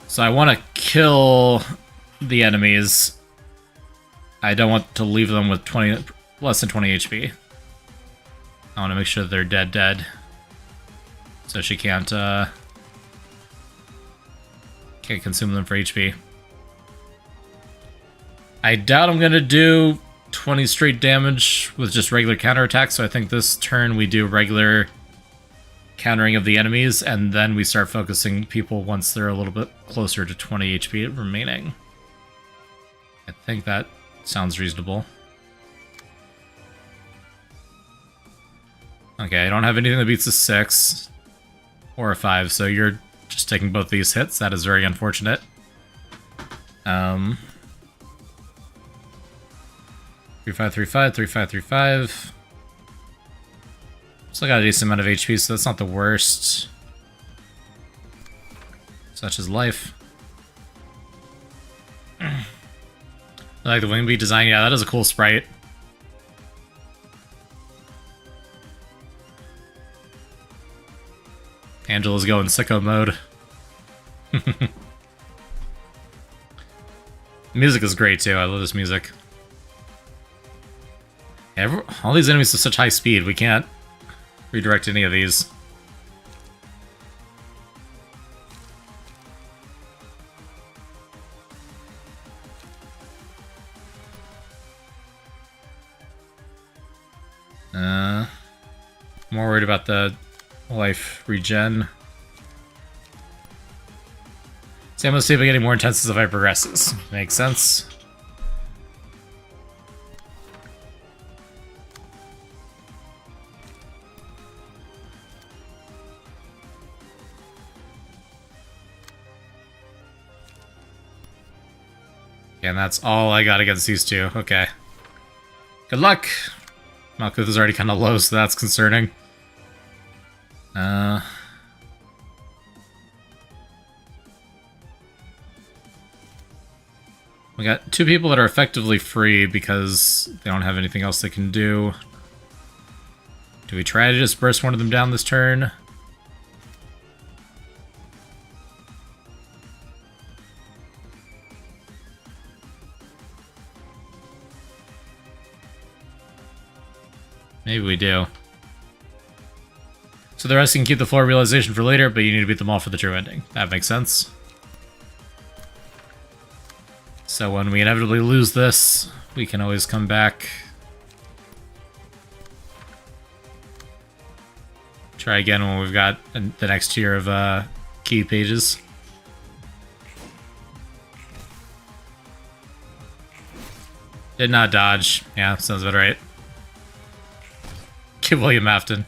So I want to kill the enemies. I don't want to leave them with less than 20 HP. I want to make sure they're dead. So she can't consume them for HP. I doubt I'm going to do 20 straight damage with just regular counterattacks, so I think this turn we do regular countering of the enemies, and then we start focusing people once they're a little bit closer to 20 HP remaining. I think that sounds reasonable. Okay, I don't have anything that beats a 6 or a 5, so you're just taking both these hits. That is very unfortunate. 3535, 3535. Still got a decent amount of HP, so that's not the worst. Such as life. I like the wing beat design. Yeah, that is a cool sprite. Angela's going sicko mode. Music is great too. I love this music. All these enemies have such high speed. We can't redirect any of these. More worried about the life regen. So I'm gonna see if I'm getting more intense as the fight progresses. Makes sense. And that's all I got against these two. Okay. Good luck! Malkuth is already kind of low, so that's concerning. We got 2 people that are effectively free because they don't have anything else they can do. Do we try to just burst one of them down this turn? Maybe we do. So the rest you can keep the floor realization for later, but you need to beat them all for the true ending. That makes sense. So when we inevitably lose this, we can always come back. Try again when we've got the next tier of key pages. Did not dodge. Yeah, sounds about right. Give William Afton.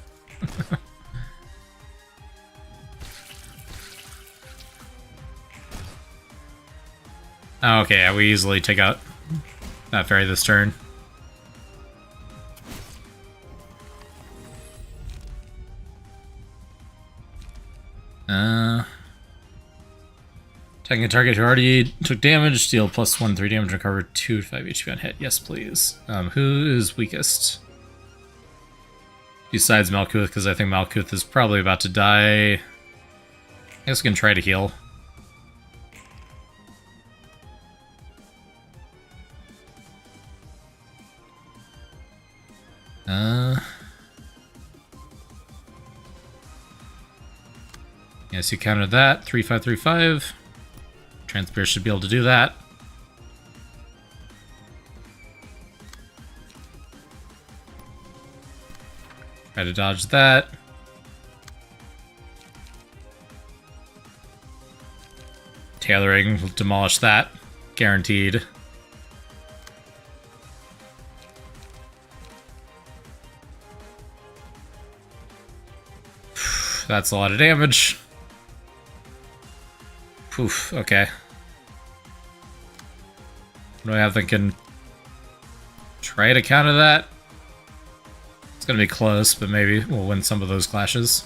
Oh, okay, yeah, we easily take out that fairy this turn. Attacking a target who already took damage, deal +1/3 damage, recover 2 to 5 HP on hit. Yes, please. Who is weakest? Besides Malkuth, because I think Malkuth is probably about to die. I guess we can try to heal. Yes, you countered that. 3/5/3/5. Transpierce should be able to do that. Try to dodge that. Tailoring will demolish that. Guaranteed. That's a lot of damage. Poof, okay. What do I have that can try to counter that? It's gonna be close, but maybe we'll win some of those clashes.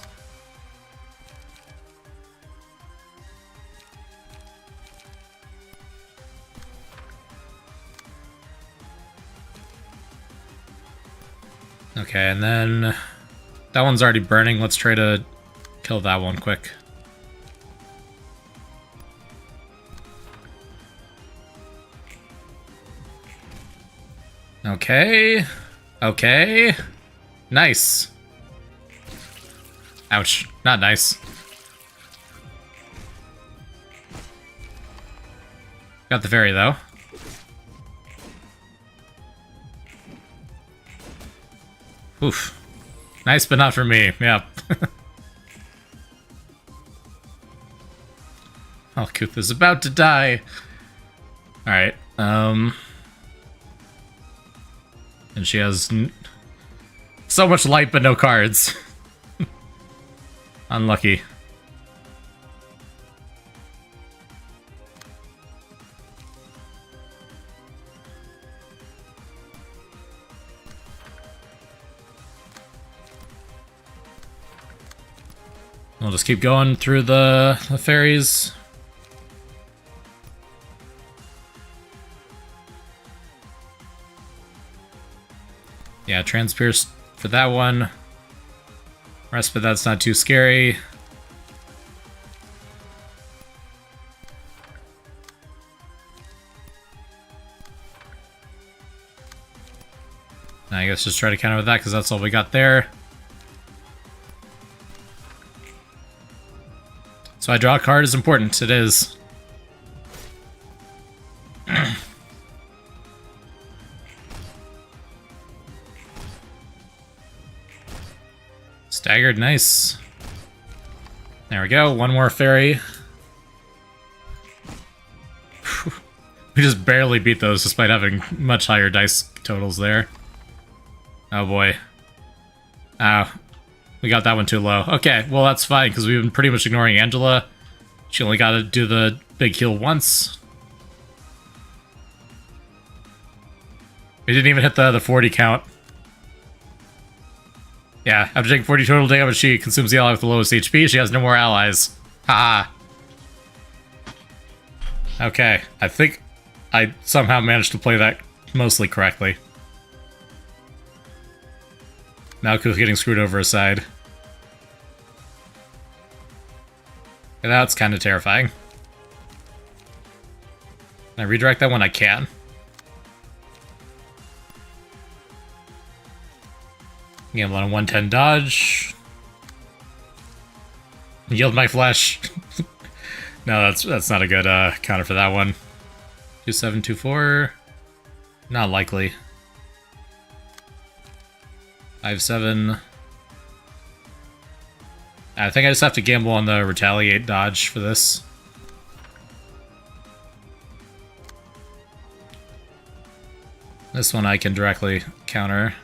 Okay, and then that one's already burning. Let's try to kill that one quick. Okay. Okay. Nice. Ouch. Not nice. Got the fairy, though. Oof. Nice, but not for me. Yeah. Malkuth is about to die. Alright, and she has so much light but no cards. Unlucky. We'll just keep going through the fairies. Yeah, Transpierce for that one. Respite, that's not too scary. I guess just try to counter with that because that's all we got there. So I draw a card is important. It is. Staggered, nice. There we go, one more fairy. We just barely beat those despite having much higher dice totals there. Oh boy. We got that one too low. Okay, well that's fine because we've been pretty much ignoring Angela. She only got to do the big heal once. We didn't even hit the 40 count. Yeah, after taking 40 total damage, she consumes the ally with the lowest HP. She has no more allies. Haha. Okay, I think I somehow managed to play that mostly correctly. Malkuth getting screwed over aside. And that's kind of terrifying. Can I redirect that when I can? Gamble on a 110 dodge. Yield my flesh. No, that's not a good counter for that one. 2724. Not likely. 57. I think I just have to gamble on the retaliate dodge for this. This one I can directly counter.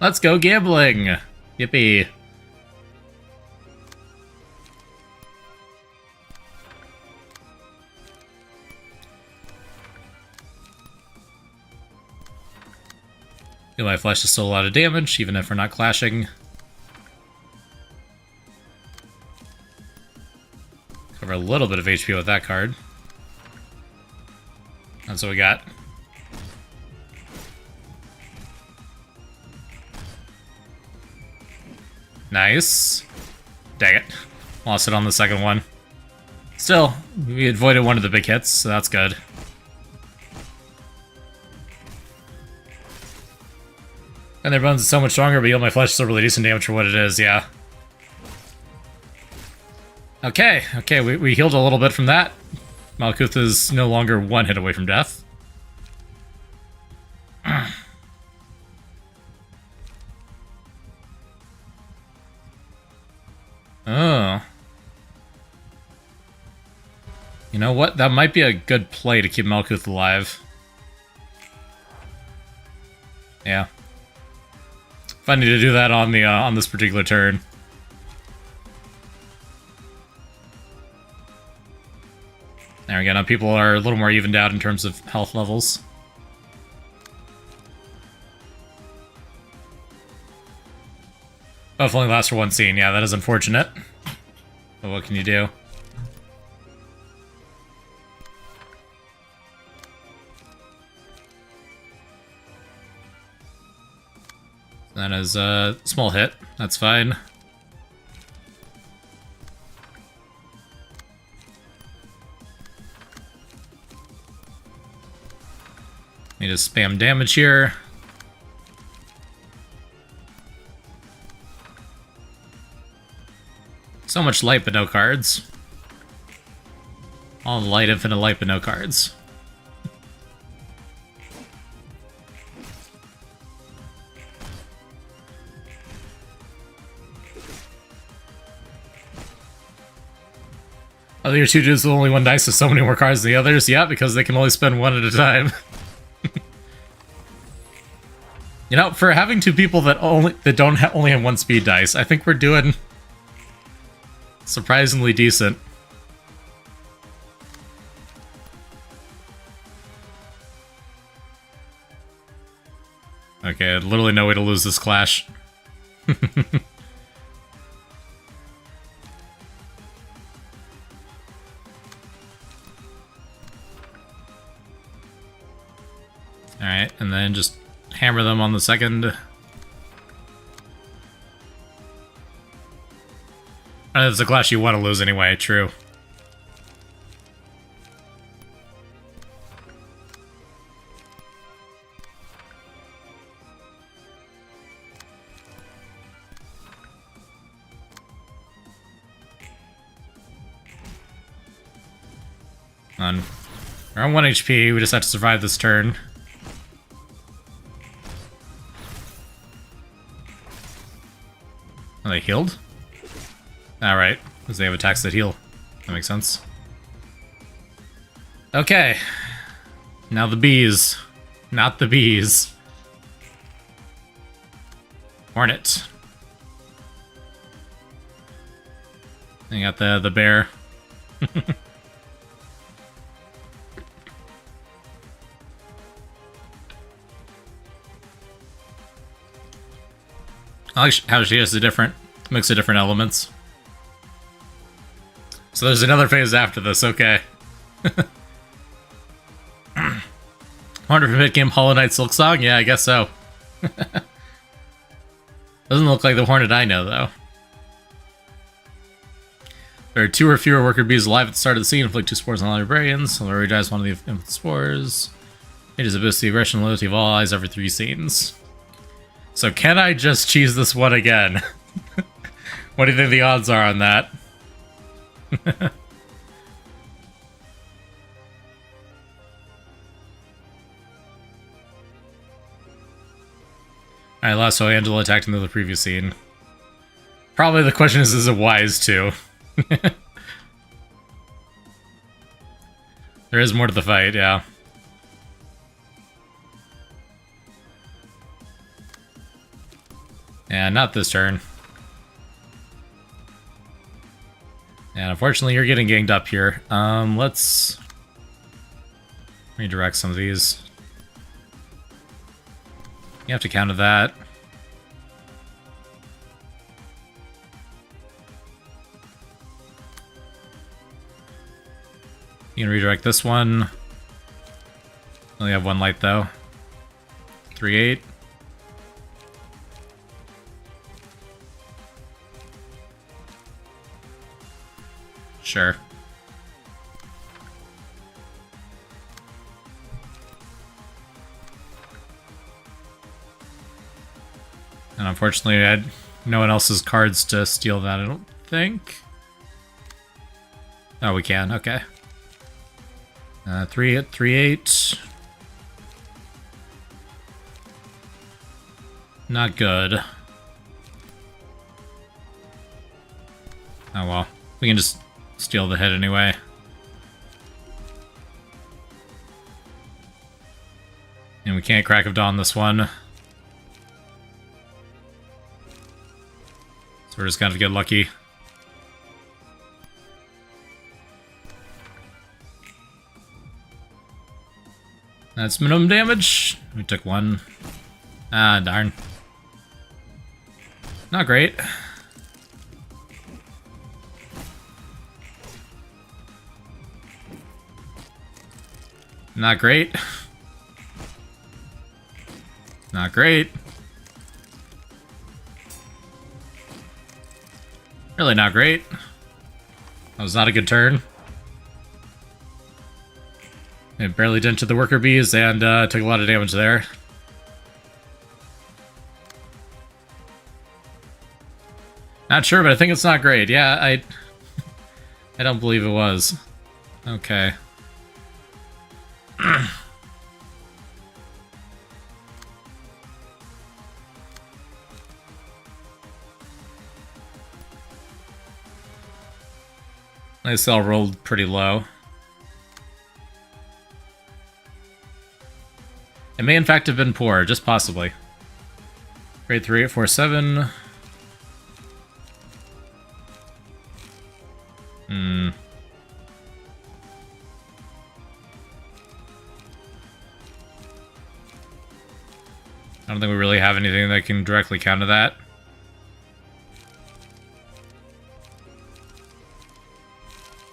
Let's go gambling! Yippee. Feel my flesh is still a lot of damage, even if we're not clashing. Cover a little bit of HP with that card. That's what we got. Nice. Dang it. Lost it on the second one. Still, we avoided one of the big hits, so that's good. And their bones is so much stronger, but Yield My Flesh is still really decent damage for what it is, yeah. Okay, we healed a little bit from that. Malkuth is no longer one hit away from death. Oh. You know what? That might be a good play to keep Malkuth alive. Yeah. If I need to do that on the on this particular turn. There we go. Now people are a little more evened out in terms of health levels. Buff only lasts for one scene. Yeah, that is unfortunate. But what can you do? That is a small hit. That's fine. Need to spam damage here. So much light but no cards. All light, infinite light but no cards. Oh, your two dudes with only one dice with so many more cards than the others? Yeah, because they can only spend one at a time. You know, for having two people that don't only have one speed dice, I think we're doing surprisingly decent. Okay, literally no way to lose this clash. Alright, and then just hammer them on the second. It's a clash you want to lose anyway, true. We're on 1 HP, we just have to survive this turn. Are they healed? Alright, because they have attacks that heal. That makes sense. Okay. Now the bees. Not the bees. Hornet. You got the bear. I like how she has a different mix of different elements. So there's another phase after this, okay. Hornet from mid-game Hollow Knight Silksong? Yeah, I guess so. Doesn't look like the Hornet I know, though. There are 2 or fewer worker bees alive at the start of the scene. Inflict 2 spores on all librarians. Library dies one of the spores. It is supposed to be aggression and loyalty of all eyes every 3 scenes. So can I just cheese this one again? What do you think the odds are on that? Alright, last so Angela attacked into the previous scene. Probably the question is it wise to? There is more to the fight, yeah. Yeah, not this turn. And unfortunately, you're getting ganged up here. Let's redirect some of these. You have to counter that. You can redirect this one. Only have 1 light though. 3-8. Sure. And unfortunately, I had no one else's cards to steal that, I don't think. Oh, we can, okay. 3-8. Not good. Oh well. We can just steal the hit anyway. And we can't Crack of Dawn this one. So we're just gonna have to get lucky. That's minimum damage. We took 1. Ah, darn. Not great. Not great. Not great. Really not great. That was not a good turn. It barely dented the worker bees and took a lot of damage there. Not sure, but I think it's not great. Yeah, I don't believe it was. Okay. My cell rolled pretty low. It may in fact have been poor, just possibly. Grade 3 at 4-7. I don't think we really have anything that can directly counter that.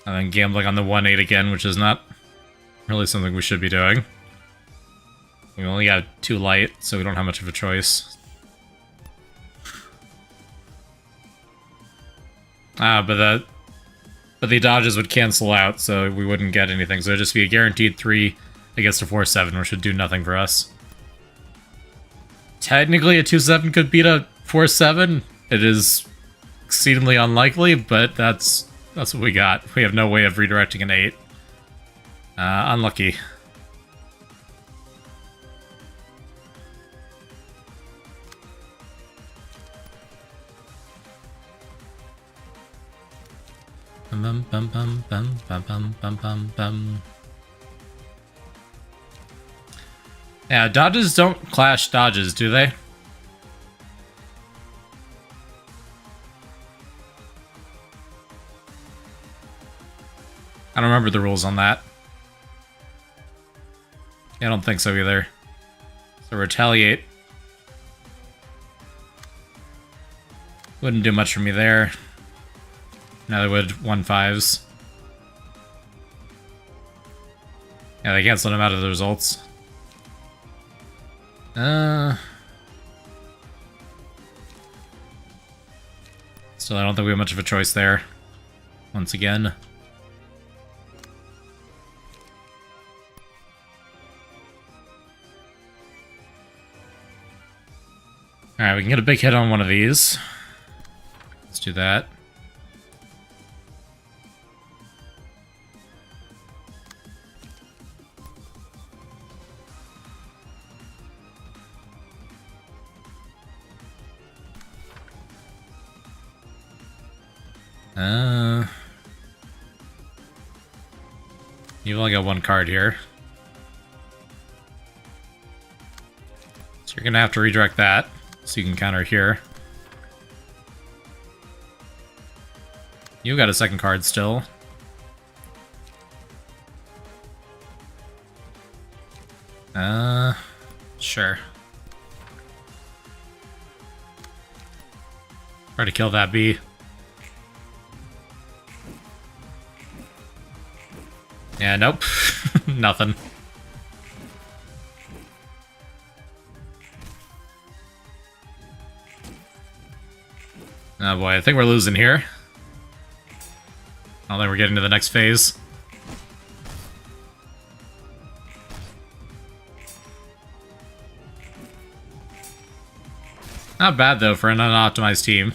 And then gambling on the 1-8 again, which is not really something we should be doing. We only got 2 light, so we don't have much of a choice. But the dodges would cancel out, so we wouldn't get anything. So it'd just be a guaranteed 3 against a 4-7, which would do nothing for us. Technically, a 2-7 could beat a 4-7. It is exceedingly unlikely, but that's what we got. We have no way of redirecting an 8. Unlucky. Bum bum bum bum bum bum bum bum bum. Yeah, dodges don't clash dodges, do they? I don't remember the rules on that. Yeah, I don't think so either. So retaliate. Wouldn't do much for me there. Now they would 1-5s. Yeah, they canceled him out of the results. Still, I don't think we have much of a choice there. Once again. Alright, we can get a big hit on one of these. Let's do that. You've only got one card here. So you're gonna have to redirect that, so you can counter here. You got a second card still. Sure. Try to kill that bee. Yeah, nope. Nothing. Oh boy, I think we're losing here. I don't think we're getting to the next phase. Not bad though for an unoptimized team.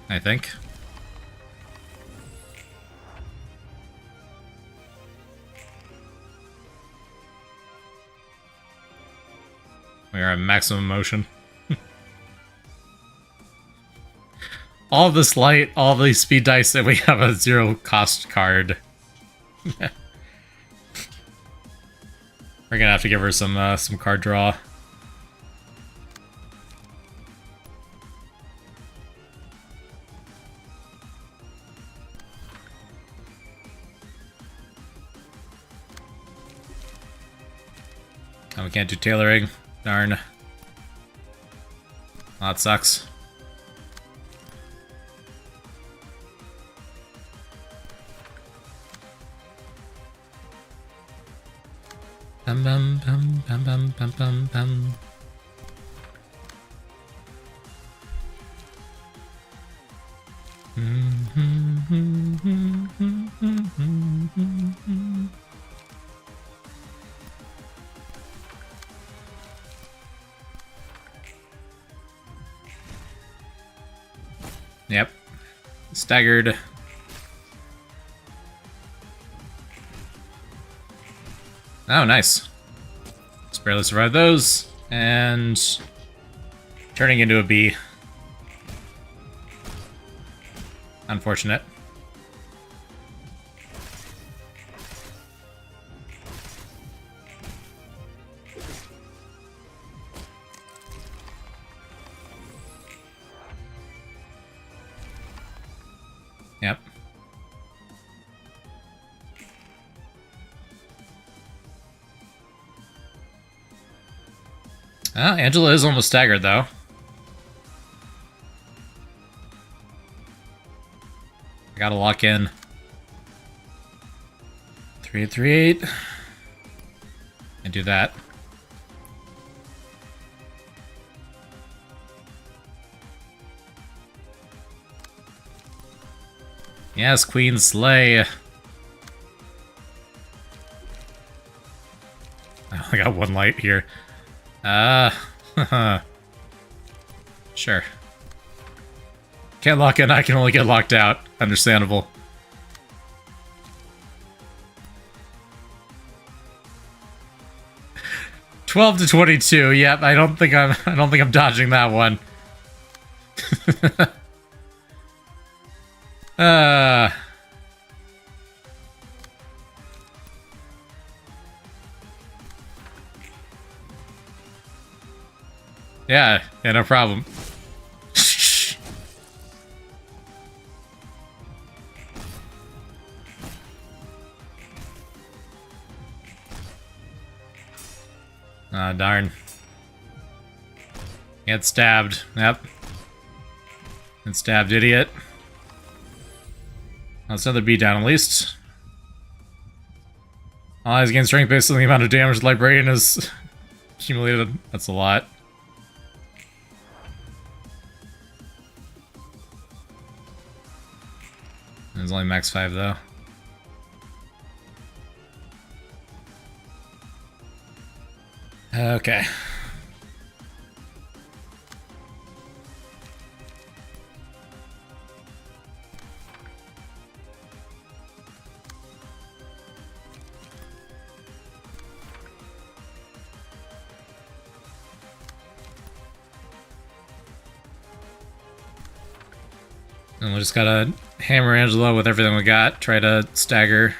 I think. We are at maximum motion. All of this light, all of these speed dice, and we have a 0 cost card. We're gonna have to give her some card draw. Oh, we can't do tailoring. Darn. Well, that sucks. Bum bum bum bum bum bum bum bum. Yep. Staggered. Oh, nice. Just barely survived those. And turning into a bee. Unfortunate. Yep. Angela is almost staggered, though. I gotta lock in. 3-8-3-8. And do that. Yes, Queen Slay. I got one light here. Sure. Can't lock in, I can only get locked out. Understandable. $12 to 22. Yep, I don't think I'm dodging that one. Yeah, no problem. Ah, darn. Get stabbed. Yep. Get stabbed, idiot. That's another beatdown at least. Allies gain strength based on the amount of damage the Librarian has accumulated. That's a lot. It's only max 5 though. Okay. And we just gotta hammer Angela with everything we got, try to stagger.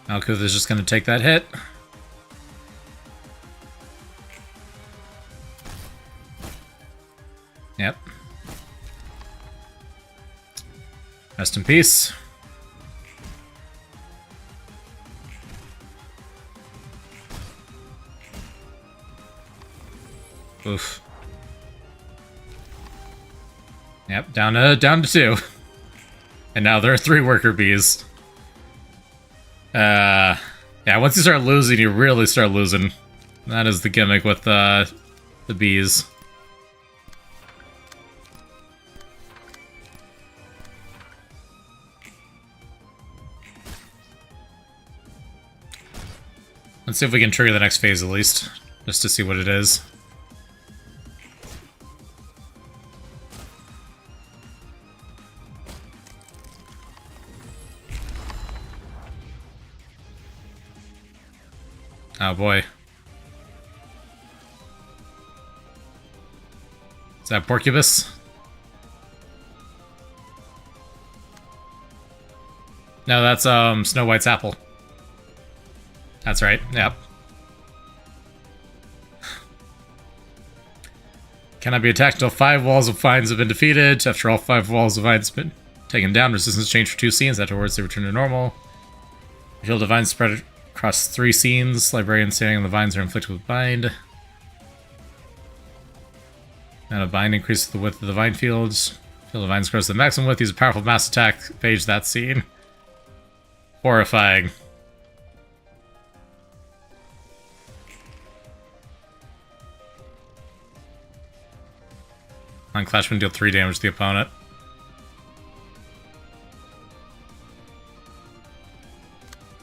Malkuth is just gonna take that hit. Yep. Rest in peace. Oof. Yep, down to 2. And now there are 3 worker bees. Yeah, once you start losing, you really start losing. That is the gimmick with the bees. Let's see if we can trigger the next phase at least, just to see what it is. Oh boy. Is that Porcubus? No, that's Snow White's apple. That's right, yep. Cannot be attacked until 5 walls of vines have been defeated. After all 5 walls of vines have been taken down, resistance changed for 2 scenes. Afterwards, they return to normal. Heal the vines spread across 3 scenes. Librarians standing on the vines are inflicted with bind. And a bind increases the width of the vine fields. Field of vines grows to the maximum width. Use a powerful mass attack. Page that scene. Horrifying. Unclashman deal 3 damage to the opponent.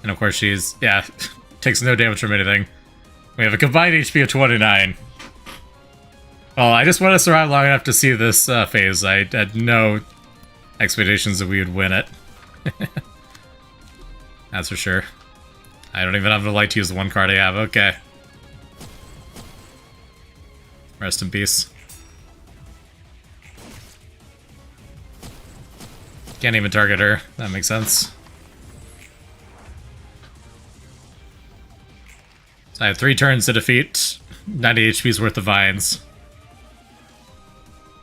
And of course she's, yeah, takes no damage from anything. We have a combined HP of 29. Well, I just want to survive long enough to see this phase. I had no expectations that we would win it. That's for sure. I don't even have the light to use the 1 card I have. Okay. Rest in peace. Can't even target her. That makes sense. So I have 3 turns to defeat 90 HP's worth of vines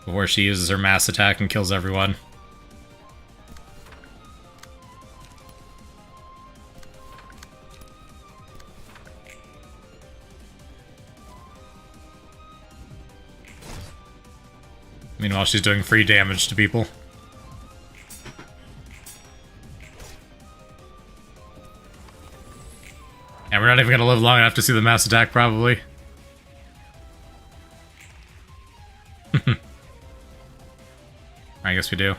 before she uses her mass attack and kills everyone. Meanwhile, she's doing free damage to people. And we're not even gonna live long enough to see the mass attack, probably. I guess we do.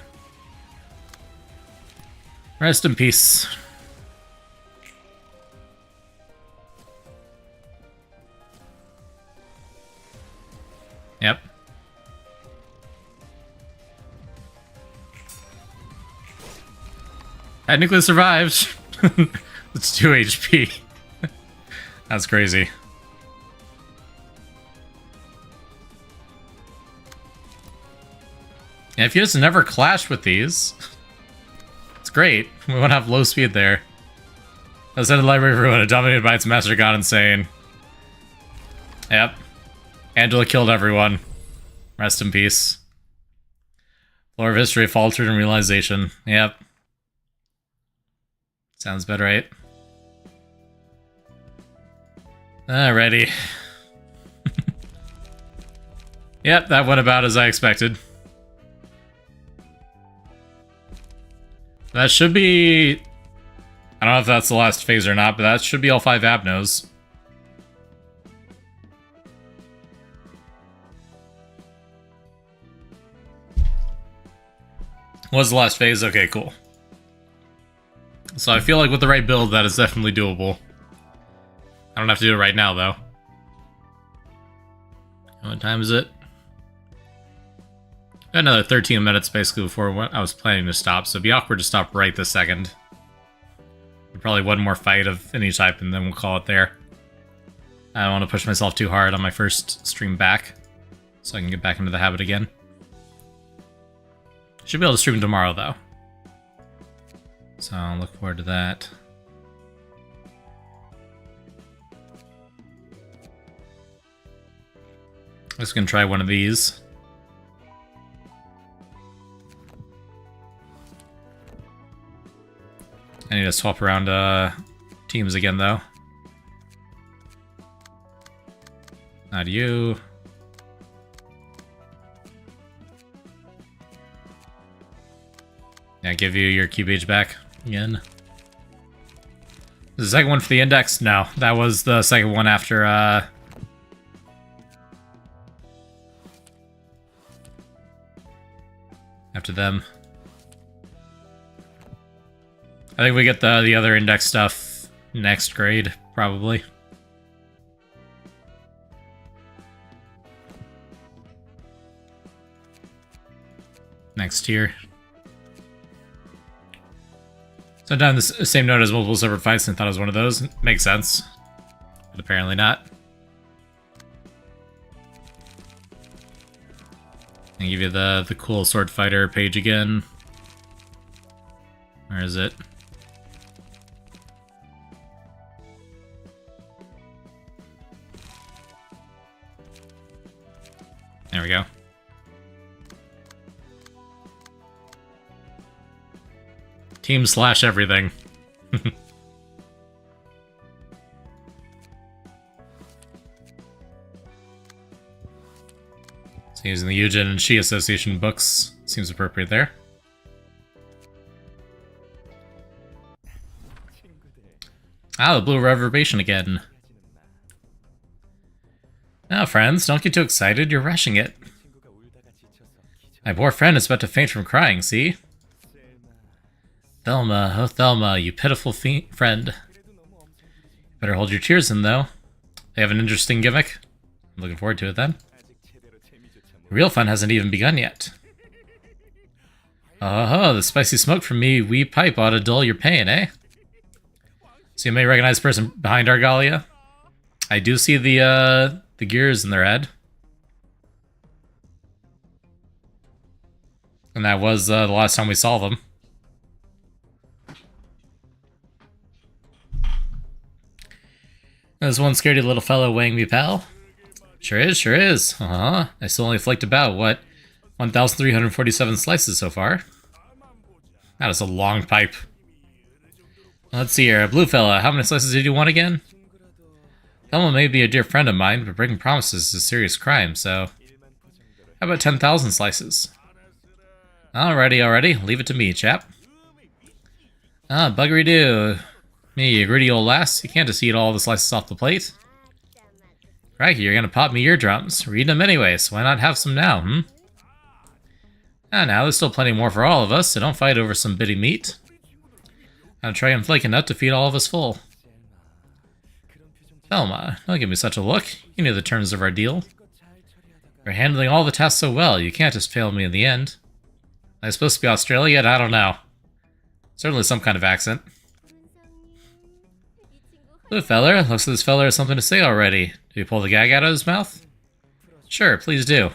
Rest in peace. Yep. Technically survived. It's 2 HP. That's crazy. Yeah, if you just never clash with these, it's great. We won't have low speed there. Ascended Library of Ruina, dominated by its master god insane. Yep. Angela killed everyone. Rest in peace. Lore of history faltered in realization. Yep. Sounds about right. Alrighty. Yep, that went about as I expected. That should be... I don't know if that's the last phase or not, but that should be all 5 Abnos. Was the last phase? Okay, cool. So I feel like with the right build, that is definitely doable. I don't have to do it right now, though. What time is it? Got another 13 minutes, basically, before what I was planning to stop, so it'd be awkward to stop right this second. Probably one more fight of any type, and then we'll call it there. I don't want to push myself too hard on my first stream back, so I can get back into the habit again. Should be able to stream tomorrow, though. So I'll look forward to that. I'm just gonna try one of these. I need to swap around teams again, though. Not you. Yeah, give you your cube age back again. The second one for the index? No, that was the second one after after them. I think we get the other index stuff next grade, probably. Next tier. So I've done the same note as multiple separate fights and thought it was one of those. Makes sense. But apparently not. I'll give you the cool sword fighter page again. Where is it? There we go. Team slash everything. So using the Eugen and Shi Association books seems appropriate there. Ah, the blue reverberation again. Now, friends, don't get too excited. You're rushing it. My poor friend is about to faint from crying, see? Thelma, oh Thelma, you pitiful friend. Better hold your tears in, though. They have an interesting gimmick. I'm looking forward to it, then. The real fun hasn't even begun yet. Oh, the spicy smoke from me wee pipe ought to dull your pain, eh? So you may recognize the person behind Argalia. I do see the gears in their head. And that was the last time we saw them. There's one scaredy little fellow weighing me, pal. Sure is, sure is. I still only flaked about, what, 1,347 slices so far? That is a long pipe. Let's see here, blue fella, how many slices did you want again? Thelma may be a dear friend of mine, but breaking promises is a serious crime, so... How about 10,000 slices? Alrighty, leave it to me, chap. Ah, buggery-doo. Me, you greedy old lass, you can't just eat all the slices off the plate. Crikey, you're gonna pop me eardrums. We're eating them anyway, so why not have some now, Ah, now, there's still plenty more for all of us, so don't fight over some bitty meat. I'll try and flake enough to feed all of us full. Thelma, don't give me such a look. You knew the terms of our deal. You're handling all the tasks so well, you can't just fail me in the end. Am I supposed to be Australian? I don't know. Certainly some kind of accent. Blue feller, looks like this feller has something to say already. Did he pull the gag out of his mouth? Sure, please do.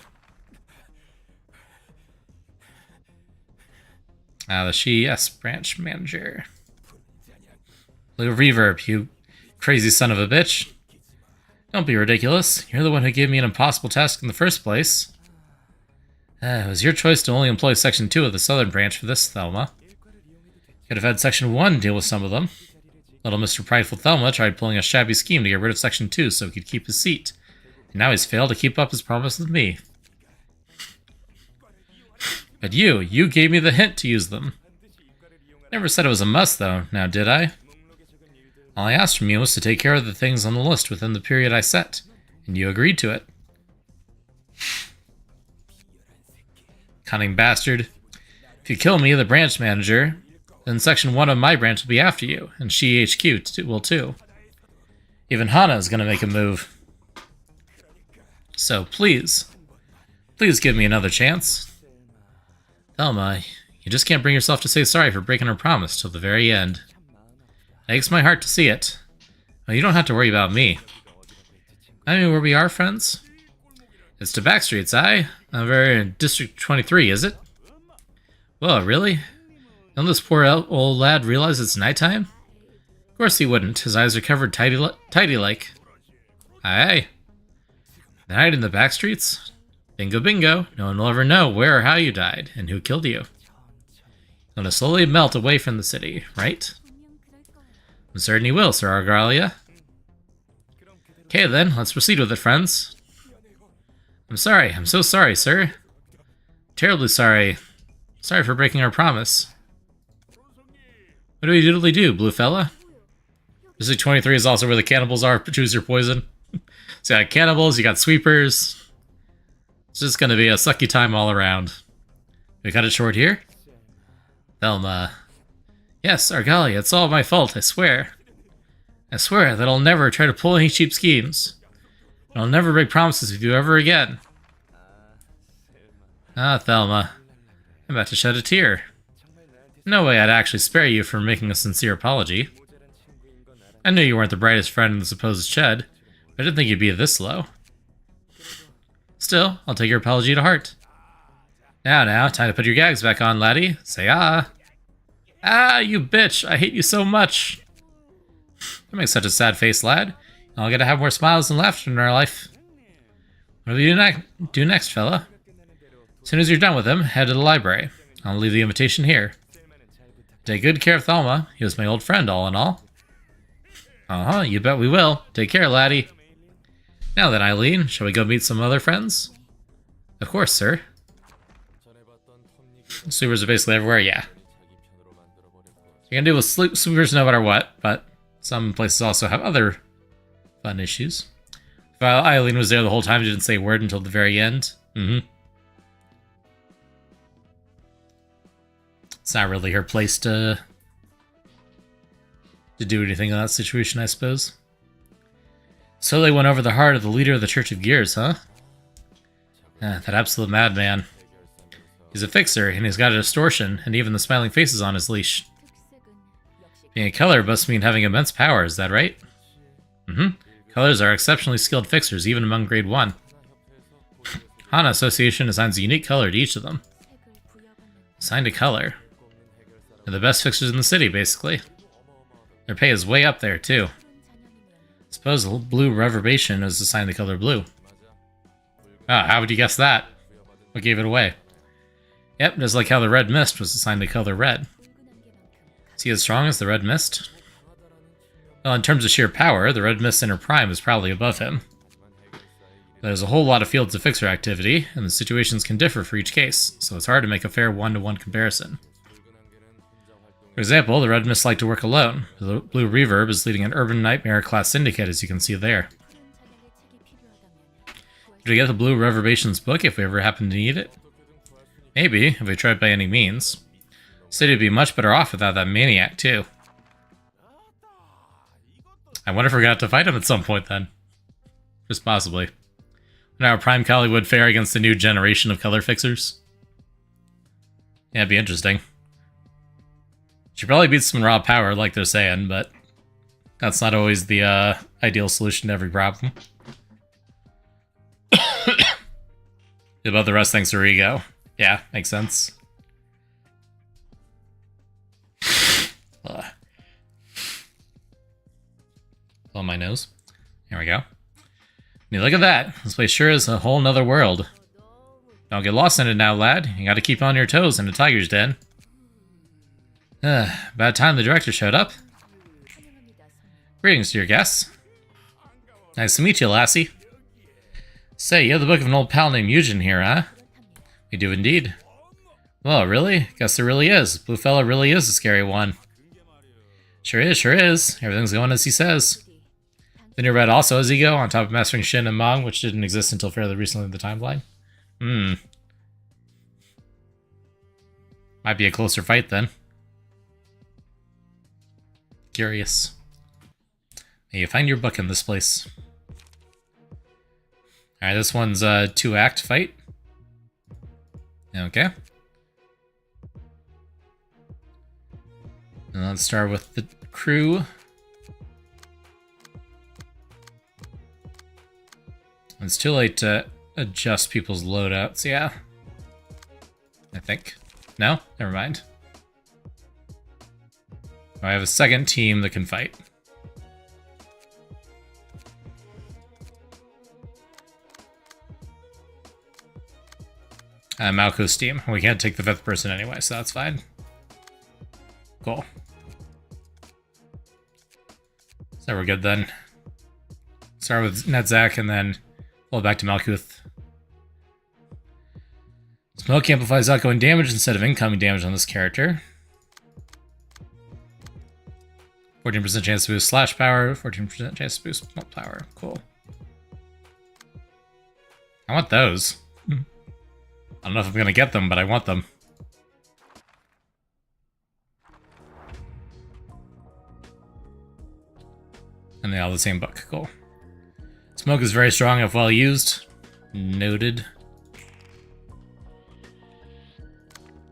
The She-Yes branch manager. Blue reverb, you crazy son of a bitch. Don't be ridiculous. You're the one who gave me an impossible task in the first place. It was your choice to only employ Section 2 of the Southern Branch for this, Thelma. You could have had Section 1 deal with some of them. Little Mr. Prideful Thelma tried pulling a shabby scheme to get rid of Section 2 so he could keep his seat. And now he's failed to keep up his promise with me. But you gave me the hint to use them. Never said it was a must, though, now did I? All I asked from you was to take care of the things on the list within the period I set, and you agreed to it. Cunning bastard. If you kill me, the branch manager, then Section 1 of my branch will be after you, and She HQ will too. Even Hana is going to make a move. So please give me another chance. Thelma, you just can't bring yourself to say sorry for breaking her promise till the very end. It aches my heart to see it. Well, you don't have to worry about me. I mean, where we are, friends? It's to Backstreet's, aye? We're in District 23, is it? Well, really? Don't this poor old lad realize it's nighttime? Of course he wouldn't. His eyes are covered tidy-like. Aye. The night in the Backstreets? Bingo bingo. No one will ever know where or how you died, and who killed you. You're gonna slowly melt away from the city, right? I'm certain he will, Sir Argalia. Okay then, let's proceed with it, friends. I'm sorry, I'm so sorry, sir. Terribly sorry. Sorry for breaking our promise. What do we doodly do, blue fella? District 23 is also where the cannibals are. Choose your poison. So you got cannibals, you got sweepers. It's just gonna be a sucky time all around. We cut it short here? Thelma. Yes, Argalia, it's all my fault, I swear. I swear that I'll never try to pull any cheap schemes. And I'll never break promises with you ever again. Ah, Thelma. I'm about to shed a tear. No way I'd actually spare you from making a sincere apology. I knew you weren't the brightest friend in the supposed shed, but I didn't think you'd be this low. Still, I'll take your apology to heart. Now, time to put your gags back on, laddie. Say ah. Ah, you bitch, I hate you so much. Don't make such a sad face, lad. I'll get to have more smiles and laughter in our life. What do we do next, fella? As soon as you're done with him, head to the library. I'll leave the invitation here. Take good care of Thelma. He was my old friend, all in all. Uh-huh, you bet we will. Take care, laddie. Now then, Eileen, shall we go meet some other friends? Of course, sir. Sweepers are basically everywhere, yeah. You're gonna deal with sweepers no matter what, but some places also have other fun issues. If Eileen was there the whole time, she didn't say a word until the very end. It's not really her place to do anything in that situation, I suppose. So they went over the heart of the leader of the Church of Gears, huh? That absolute madman. He's a fixer, and he's got a distortion, and even the smiling faces on his leash. Being a color must mean having immense power, is that right? Colors are exceptionally skilled fixers, even among Grade 1. Hana Association assigns a unique color to each of them. Assigned a color. They're the best fixers in the city, basically. Their pay is way up there, too. Suppose blue reverberation is assigned the color blue. Ah, how would you guess that? What gave it away? Yep, just like how the red mist was assigned the color red. Is he as strong as the red mist? Well, in terms of sheer power, the red mist in her prime is probably above him. There's a whole lot of fields of fixer activity, and the situations can differ for each case, so it's hard to make a fair one-to-one comparison. For example, the red mist like to work alone. The blue reverb is leading an urban nightmare class syndicate, as you can see there. Did we get the blue reverbations book if we ever happen to need it? Maybe, if we tried by any means. The city would be much better off without that maniac, too. I wonder if we're gonna have to fight him at some point, then. Just possibly. Now, Prime Kali would fare against the new generation of color fixers. Yeah, it'd be interesting. Should probably beat some raw power, like they're saying, but that's not always the ideal solution to every problem. About the rest, thanks to Rigo. Yeah, makes sense. On my nose. Here we go. Hey, look at that. This place sure is a whole nother world. Don't get lost in it now, lad. You gotta keep on your toes in a tiger's den. About time the director showed up. Greetings to your guests. Nice to meet you, lassie. Say, you have the book of an old pal named Eugen here, huh? We do indeed. Well, really? Guess there really is. Blue fella really is a scary one. Sure is, sure is. Everything's going as he says. Then you read also as Ego, on top of mastering Shin and Mong, which didn't exist until fairly recently in the timeline. Might be a closer fight then. Curious. May you find your book in this place. Alright, this one's a 2-act fight. Okay. And let's start with the crew. It's too late to adjust people's loadouts, yeah. I think. No? Never mind. I have a second team that can fight. Malco's team. We can't take the 5th person anyway, so that's fine. Cool. So we're good then. Start with Netzach and then pull it back to Malkuth. Smoke amplifies outgoing damage instead of incoming damage on this character. 14% chance to boost slash power, 14% chance to boost mult power. Cool. I want those. I don't know if I'm gonna get them, but I want them. And they all the same book. Cool. Smoke is very strong if well used. Noted.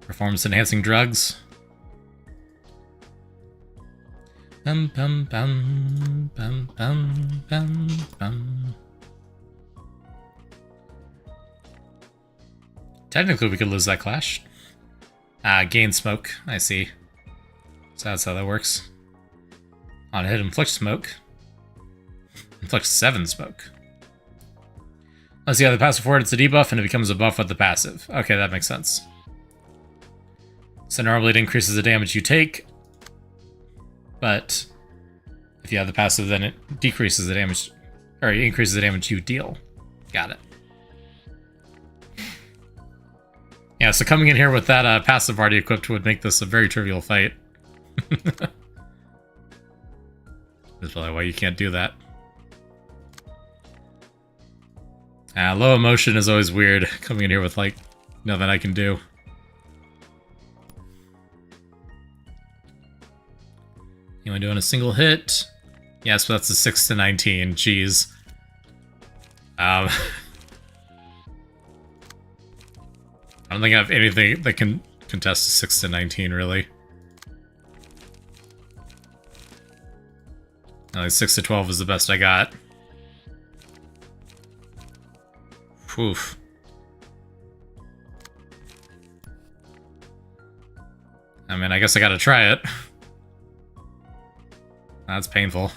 Performance enhancing drugs. Bum bum bum bum bum bum bum. Technically we could lose that clash. Gain smoke, I see. So that's how that works. On hit, inflict smoke. Inflict 7 smoke. Let's see how the passive forward, it's a debuff and it becomes a buff with the passive. Okay, that makes sense. So normally it increases the damage you take, but if you have the passive, then it decreases the damage, or it increases the damage you deal. Got it. Yeah, so coming in here with that passive already equipped would make this a very trivial fight. That's probably why you can't do that. Low emotion is always weird, coming in here with, like, nothing I can do. Anyone doing a single hit? Yes, but that's a 6 to 19. Jeez. I don't think I have anything that can contest a 6 to 19, really. Like 6 to 12 is the best I got. Oof. I mean, I guess I gotta try it. That's painful.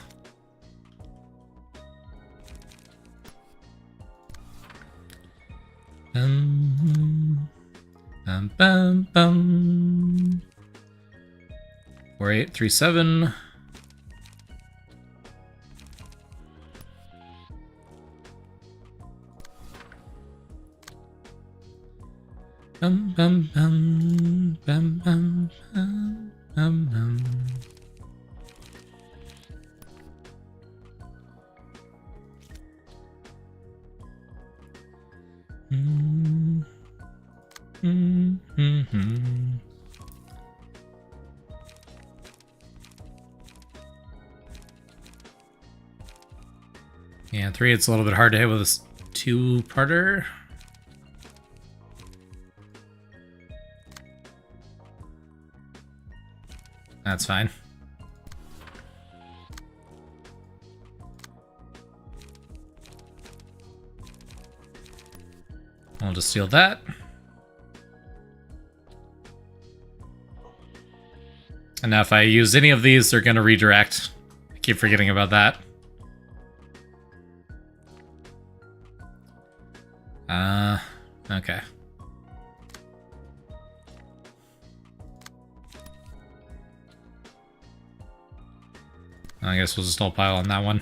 Bum, bum, bum. 4837. Bum bum bum bum bum bum bum bum. Yeah, 3, it's a little bit hard to hit with this 2-parter. That's fine. I'll just steal that. And now if I use any of these, they're going to redirect. I keep forgetting about that. Okay. I guess we'll just all pile on that one.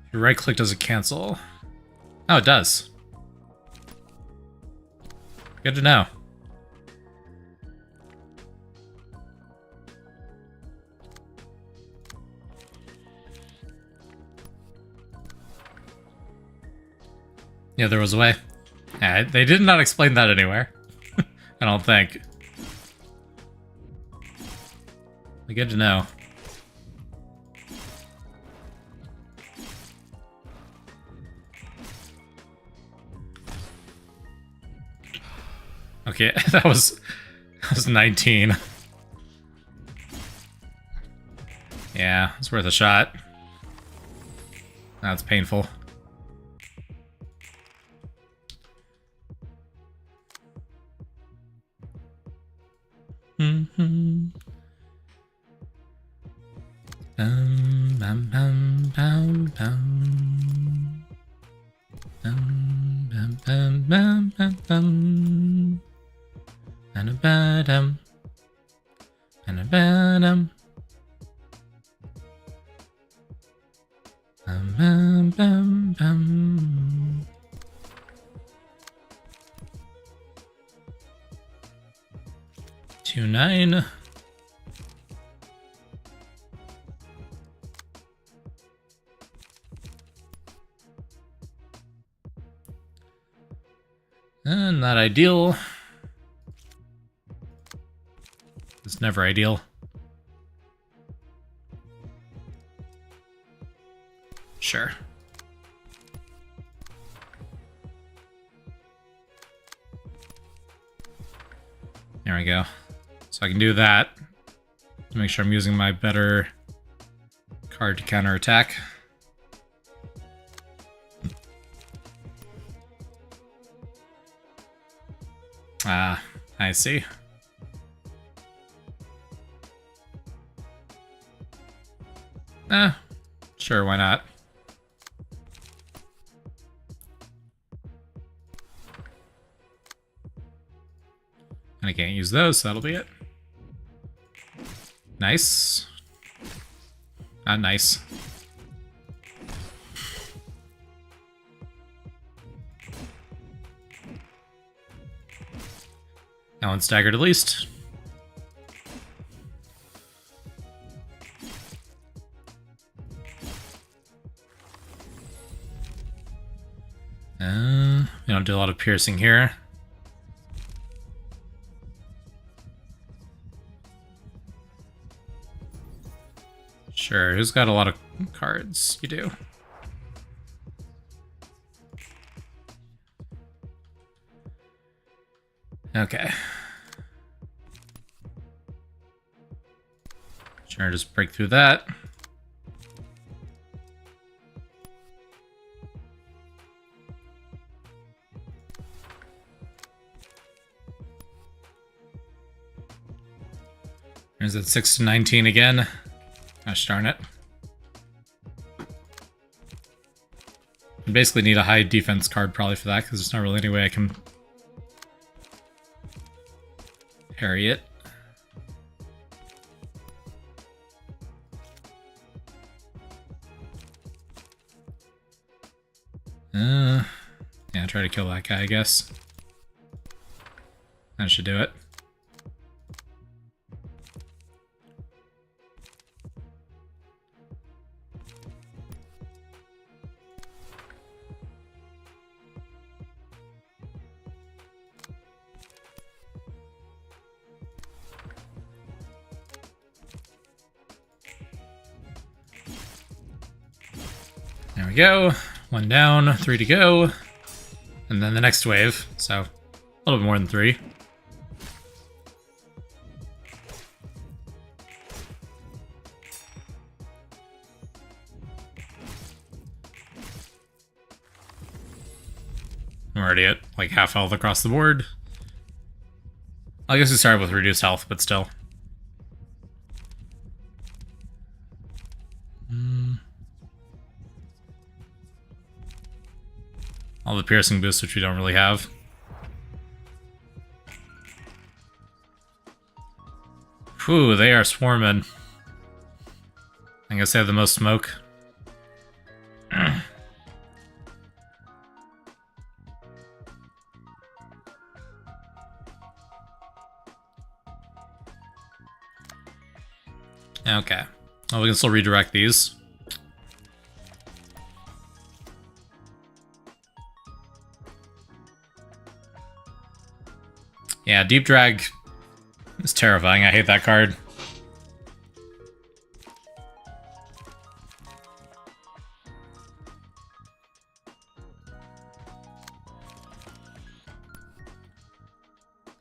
If you right click, does it cancel? Oh, it does. Good to know. Yeah, there was a way. Yeah, they did not explain that anywhere. I don't think. But good to know. Okay, that was 19. Yeah, it's worth a shot. That's painful. Bum, bum, bum, bum, bum. Bum, bum, bum, bum, bum, bum. Ba-da-ba-dum. Ba-da-ba-dum. Bum, bum, bum, bum. Two nine. Not ideal. It's never ideal. Sure. There we go. So I can do that to make sure I'm using my better card to counterattack. Ah, I see. Sure, why not? And I can't use those, so that'll be it. Nice. Not nice. That one's staggered at least. We don't do a lot of piercing here. Sure, who's got a lot of cards? You do. Okay. Sure, just break through that. There's that 6 to 19 again. Gosh darn it. I basically need a high defense card probably for that, because there's not really any way I can parry it. Yeah, try to kill that guy, I guess. That should do it. There we go. One down, 3 to go. And then the next wave, so a little bit more than 3. I'm already at like half health across the board. I guess we started with reduced health, but still. All the piercing boosts, which we don't really have. Whew, they are swarming. I guess they have the most smoke. Okay. Well, we can still redirect these. Yeah, Deep Drag is terrifying. I hate that card.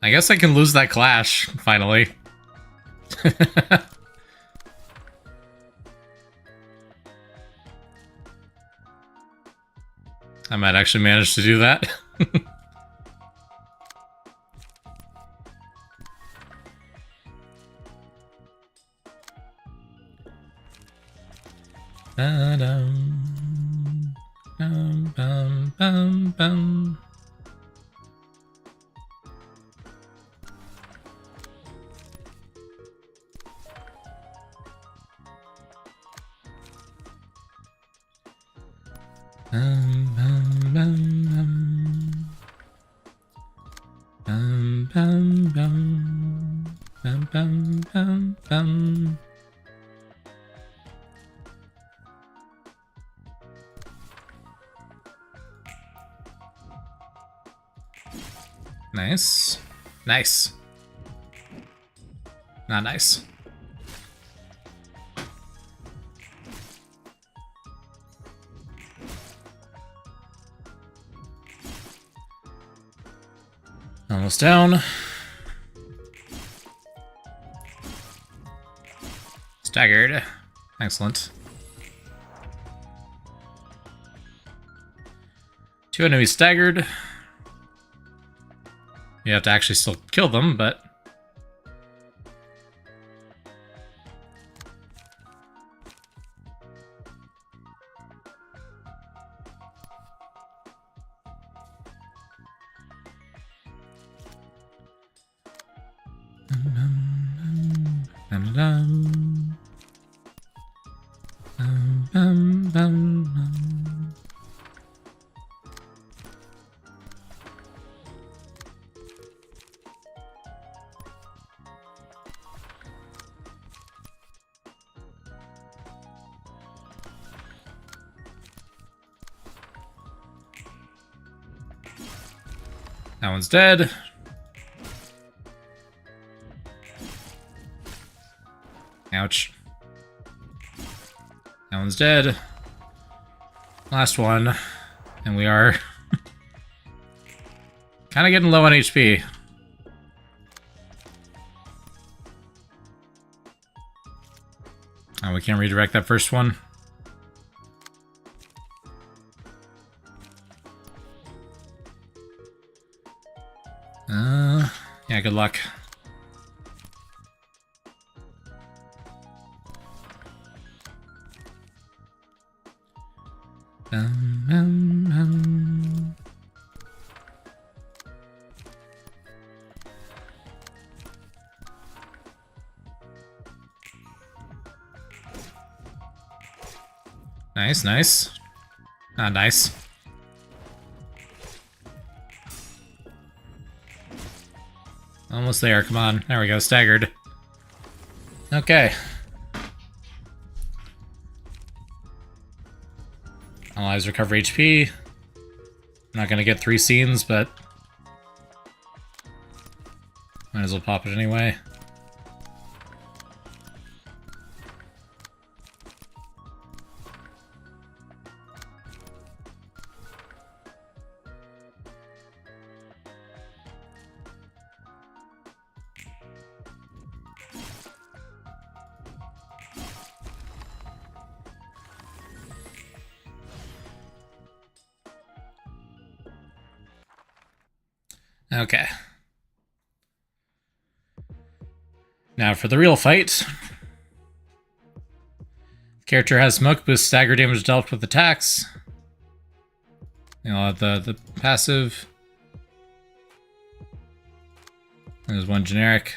I guess I can lose that clash, finally. I might actually manage to do that. Nice. Nice. Not nice. Almost down. Staggered. Excellent. 2 enemies staggered. You have to actually still kill them, but... That one's dead. Ouch. That one's dead. Last one. And we are kind of getting low on HP. Oh, we can't redirect that first one. Yeah, good luck. Nice, nice. Not nice. Almost there, come on. There we go, staggered. Okay. Analyze, recover HP. I'm not gonna get 3 scenes, but... might as well pop it anyway. Okay. Now for the real fight. Character has smoke, boosts stagger damage dealt with attacks. You know, the passive. There's one generic.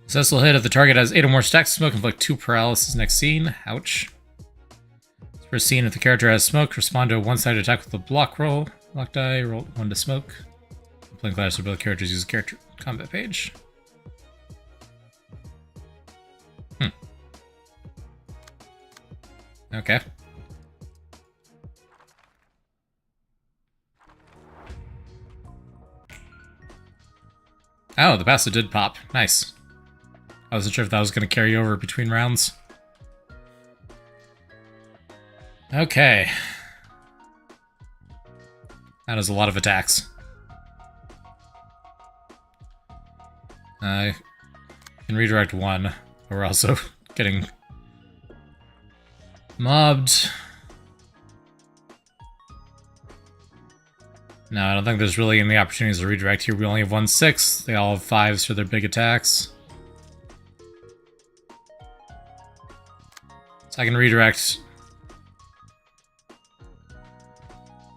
Successful hit if the target has 8 or more stacks of smoke, inflict 2 paralysis next scene. Ouch. First scene, if the character has smoke, respond to a one-sided attack with a block roll. Block die, roll 1 to smoke. Playing class for both characters use character combat page. Okay. Oh, the passive did pop. Nice. I wasn't sure if that was going to carry over between rounds. Okay. That is a lot of attacks. I can redirect 1, but we're also getting Mobbed. No, I don't think there's really any opportunities to redirect here. We only have 1/6. They all have 5s for their big attacks. So I can redirect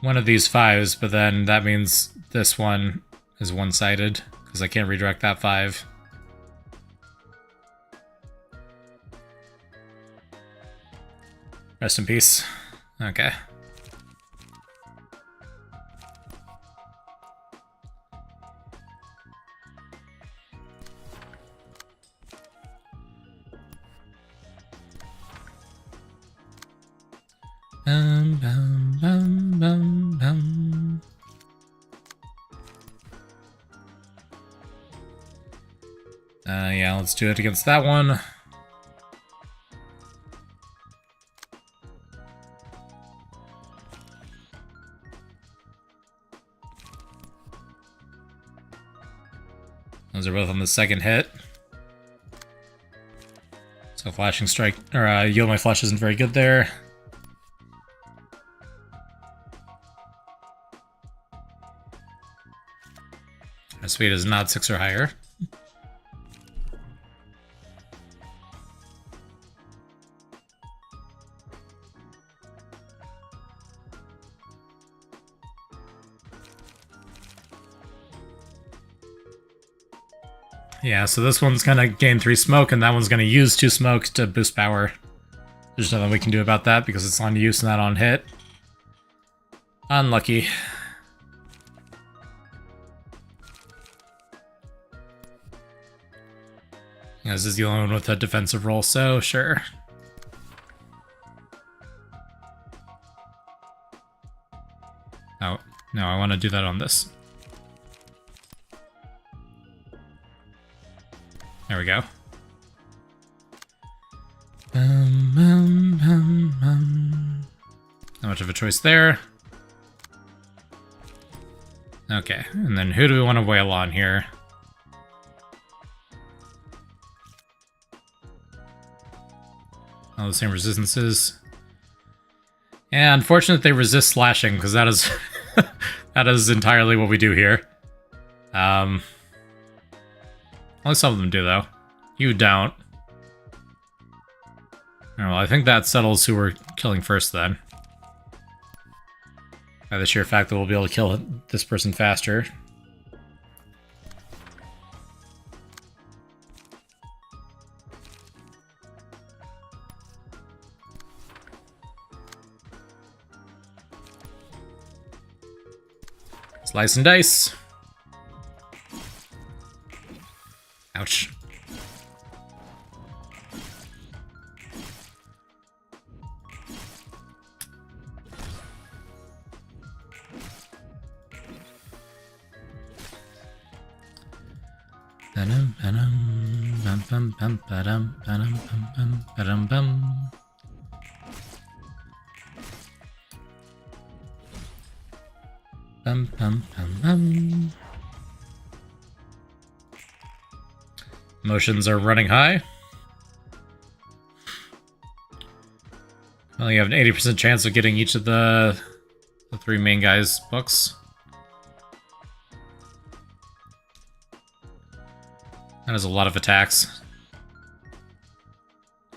one of these 5s, but then that means this one is one-sided, because I can't redirect that 5. Rest in peace. Okay. Bum, bum, bum, bum. Yeah, let's do it against that one. Those are both on the second hit. So flashing strike, or yield my flash isn't very good there. Our speed is not 6 or higher. Yeah, so this one's gonna gain 3 smoke, and that one's gonna use 2 smoke to boost power. There's nothing we can do about that because it's on use and not on hit. Unlucky. Yeah, this is the only one with a defensive role, so sure. Oh, no, I want to do that on this. There we go. Not much of a choice there. Okay, and then who do we want to wail on here? All the same resistances. Yeah, unfortunate they resist slashing, because that is that is entirely what we do here. Only some of them do, though. You don't. Oh, well, I think that settles who we're killing first, then. By the sheer fact that we'll be able to kill this person faster. Slice and dice. Ouch. Emotions are running high. Well, you have an 80% chance of getting each of the 3 main guys' books. That is a lot of attacks.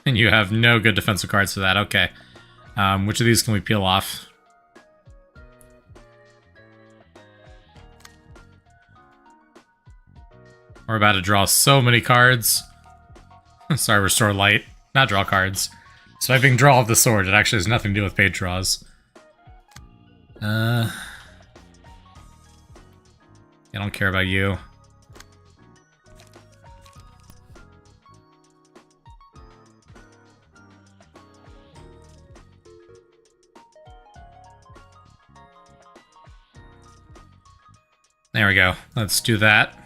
And you have no good defensive cards for that. Okay. Which of these can we peel off? We're about to draw so many cards. Sorry, restore light. Not draw cards. Swiping draw of the sword. It actually has nothing to do with page draws. I don't care about you. There we go. Let's do that.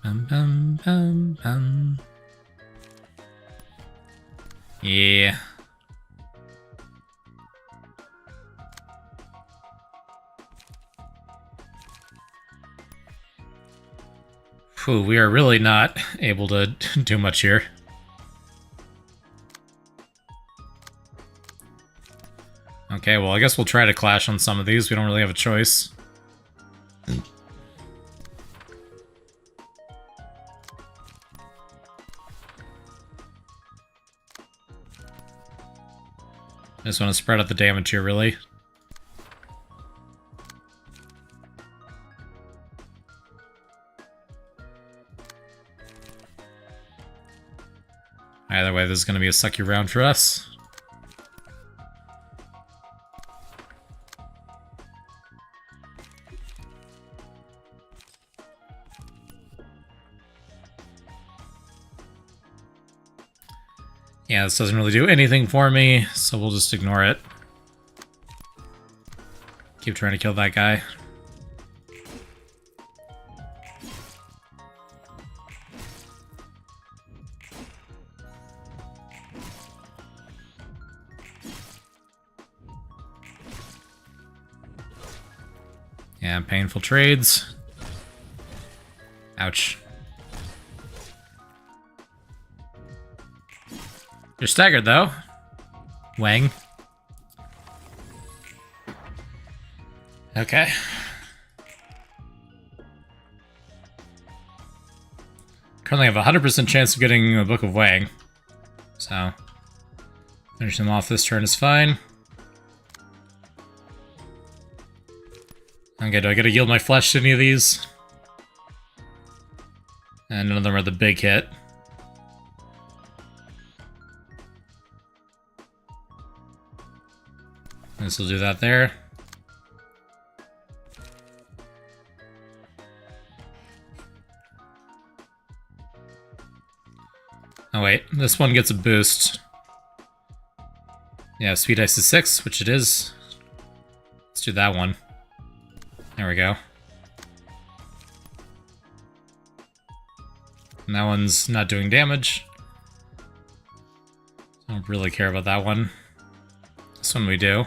Bum, bum, bum, bum. Yeah. Whew, we are really not able to do much here. Okay, well, I guess we'll try to clash on some of these. We don't really have a choice. I just want to spread out the damage here, really. Either way, this is going to be a sucky round for us. Yeah, this doesn't really do anything for me, so we'll just ignore it. Keep trying to kill that guy. Yeah, painful trades. Ouch. You're staggered, though. Wang. Okay. Currently have a 100% chance of getting a Book of Wang. So, finish him off this turn is fine. Okay, do I gotta yield my flesh to any of these? And none of them are the big hit. This will do that there. Oh wait, this one gets a boost. Yeah, Sweet Ice is 6, which it is. Let's do that one. There we go. And that one's not doing damage. I don't really care about that one. This one we do.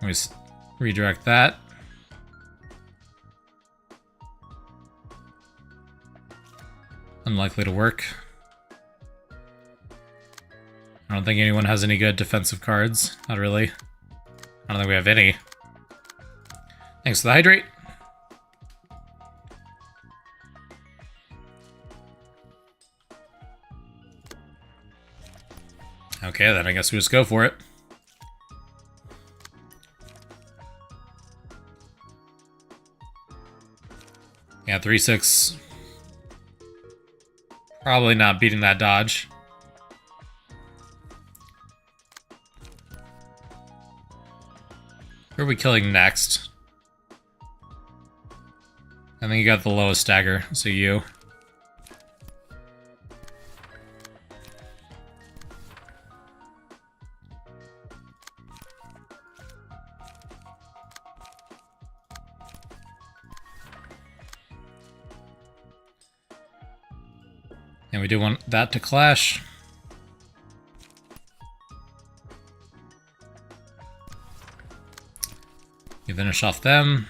We redirect that. Unlikely to work. I don't think anyone has any good defensive cards. Not really. I don't think we have any. Thanks for the hydrate. Okay, then I guess we just go for it. Yeah, 3-6. Probably not beating that dodge. Who are we killing next? I think you got the lowest stagger, so you. And we do want that to clash. You finish off them.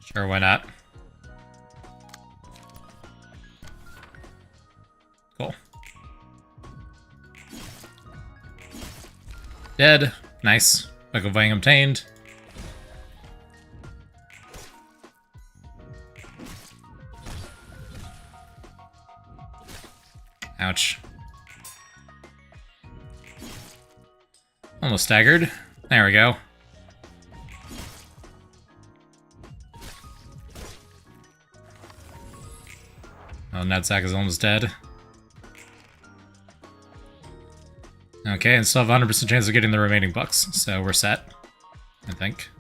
Sure, why not? Cool. Dead. Nice. Book of Wang obtained. Ouch. Almost staggered. There we go. Oh, Nutsack is almost dead. Okay, and still have 100% chance of getting the remaining bucks, so we're set, I think.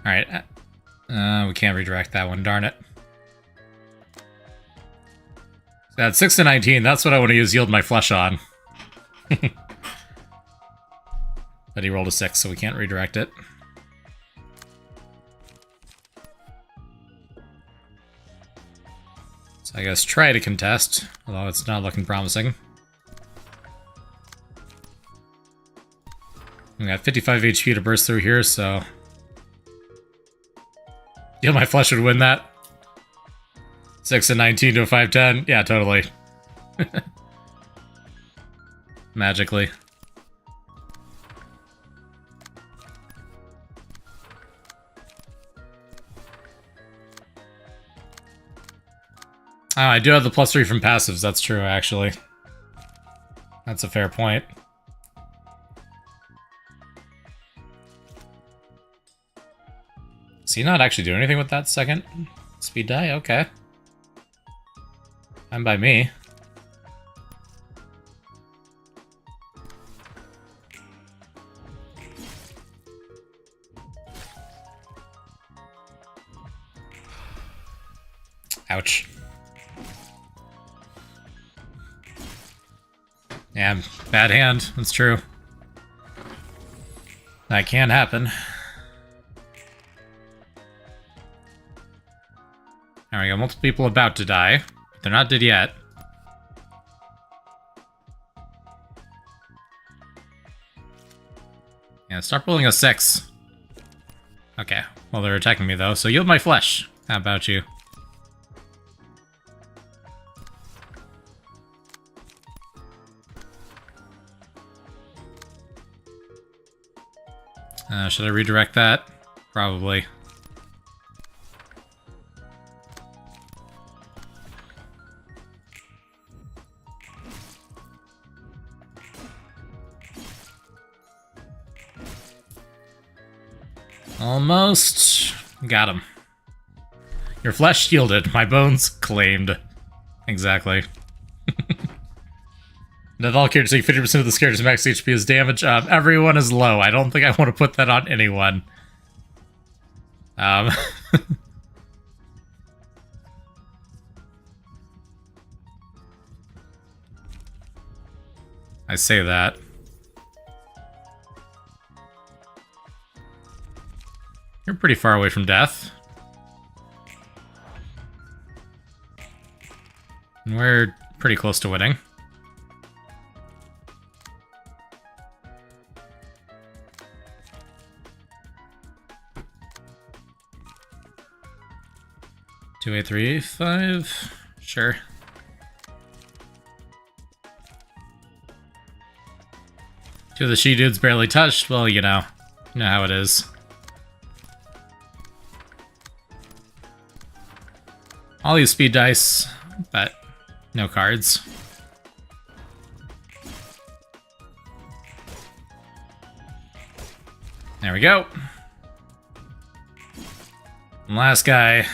Alright, we can't redirect that one, darn it. That's 6 to 19, that's what I want to use Yield My Flesh on. But he rolled a 6, so we can't redirect it. So I guess try to contest, although it's not looking promising. We got 55 HP to burst through here, so... Yeah, my flesh would win that. 6 and 19 to a 5-10. Yeah, totally. Magically. Oh, I do have the +3 from passives, that's true, actually. That's a fair point. Is he not actually doing anything with that second speed die? Okay. Fine by me. Ouch. Yeah, bad hand, that's true. That can happen. There we go, multiple people about to die. They're not dead yet. Yeah, start rolling a 6. Okay, well they're attacking me though, so yield my flesh. How about you? Should I redirect that? Probably. Almost. Got him. Your flesh yielded, my bones claimed. Exactly. The Valkyrie to take 50% of the character's max HP as damage. Everyone is low. I don't think I want to put that on anyone. I say that. You're pretty far away from death. And we're pretty close to winning. Two, 8, 3, 5. Sure. Two of the she-dudes barely touched. Well, you know how it is. I'll use speed dice, but no cards. There we go. And last guy.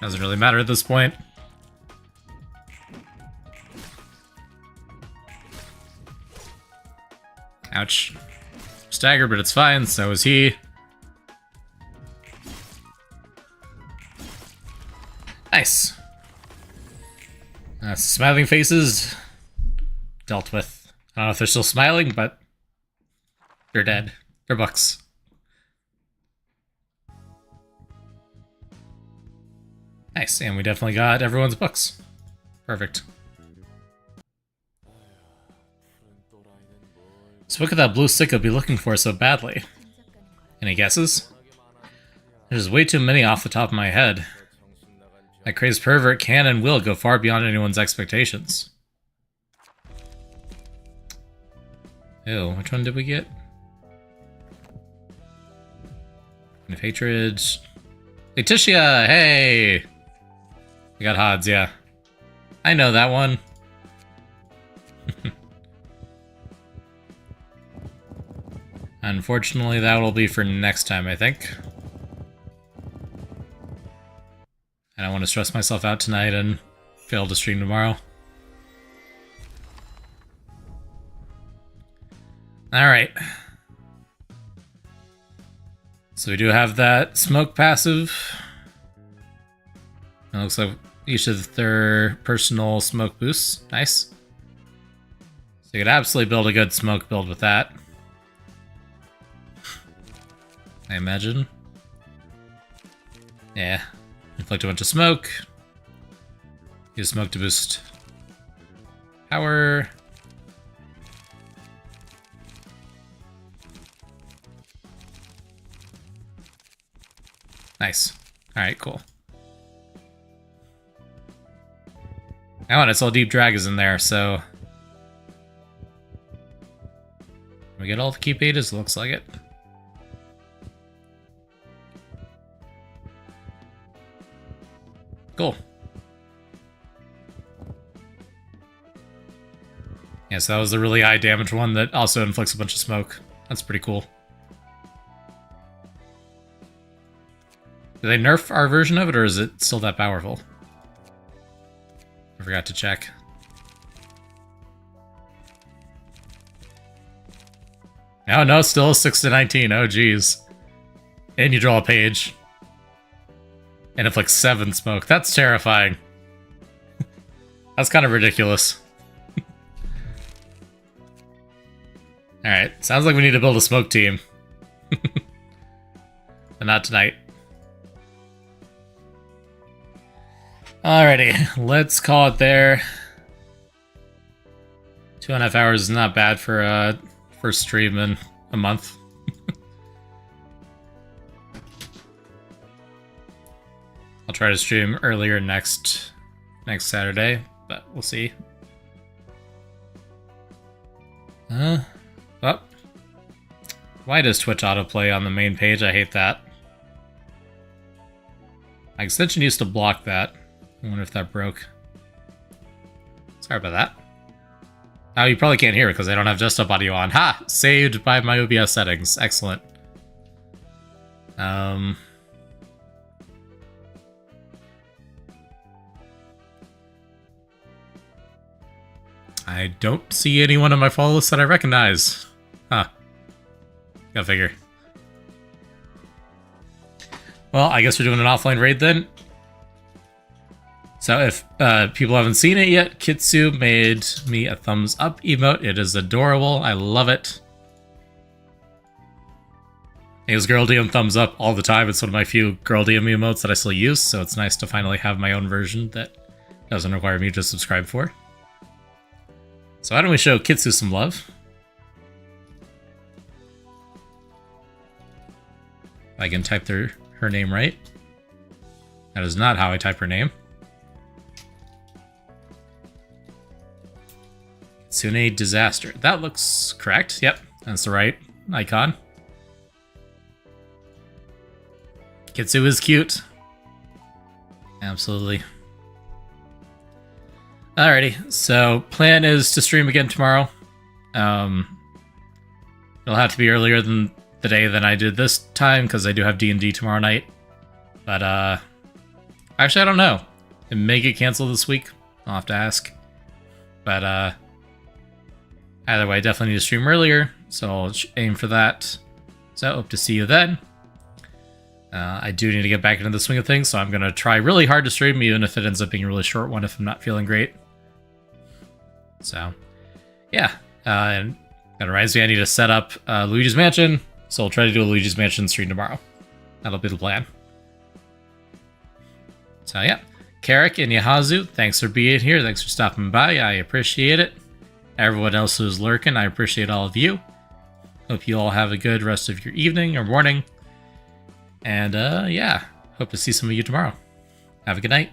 Doesn't really matter at this point. Ouch. Staggered, but it's fine, so is he. Nice. Smiling faces dealt with. I don't know if they're still smiling, but they're dead. They're bucks. Nice, and we definitely got everyone's books. Perfect. So what could that blue sicko be looking for so badly? Any guesses? There's way too many off the top of my head. That crazed pervert can and will go far beyond anyone's expectations. Ew, which one did we get? Of hatred. Letitia, hey! We got Hods, yeah. I know that one. Unfortunately, that will be for next time, I think. I don't want to stress myself out tonight and fail to stream tomorrow. Alright. So we do have that smoke passive. It looks like each of their personal smoke boosts. Nice. So you could absolutely build a good smoke build with that, I imagine. Yeah. Inflict a bunch of smoke. Use smoke to boost power. Nice. Alright, cool. Oh, and it's all Deep Drag is in there, so... we get all the key betas, looks like it. Cool. Yeah, so that was the really high damage one that also inflicts a bunch of smoke. That's pretty cool. Did they nerf our version of it, or is it still that powerful? I forgot to check. Oh no, still 6 to 19. Oh geez. And you draw a page. And inflicts 7 smoke. That's terrifying. That's kind of ridiculous. Alright, sounds like we need to build a smoke team. But not tonight. Alrighty, let's call it there. 2.5 hours is not bad for a first stream in a month. I'll try to stream earlier next Saturday, but we'll see. Oh. Why does Twitch autoplay on the main page? I hate that. My extension used to block that. I wonder if that broke. Sorry about that. Oh, you probably can't hear it because I don't have desktop audio on. Ha! Saved by my OBS settings. Excellent. I don't see anyone on my follow list that I recognize. Huh. Gotta figure. Well, I guess we're doing an offline raid then. So if people haven't seen it yet, Kitsu made me a thumbs up emote. It is adorable. I love it. I use Girl DM thumbs up all the time. It's one of my few Girl DM emotes that I still use, so it's nice to finally have my own version that doesn't require me to subscribe for. So why don't we show Kitsu some love? If I can type her name right. That is not how I type her name. Kitsune Disaster. That looks correct. Yep, that's the right icon. Kitsu is cute. Absolutely. Alrighty, so plan is to stream again tomorrow. It'll have to be earlier than the day than I did this time, because I do have D&D tomorrow night. But, actually, I don't know. It may get canceled this week. I'll have to ask. But, either way, I definitely need to stream earlier, so I'll aim for that. So, hope to see you then. I do need to get back into the swing of things, so I'm going to try really hard to stream, even if it ends up being a really short one if I'm not feeling great. So, yeah. And that reminds me, I need to set up Luigi's Mansion, so I'll try to do a Luigi's Mansion stream tomorrow. That'll be the plan. So, yeah. Carrick and Yahazu, thanks for being here. Thanks for stopping by. I appreciate it. Everyone else who's lurking, I appreciate all of you. Hope you all have a good rest of your evening or morning. And, yeah, hope to see some of you tomorrow. Have a good night.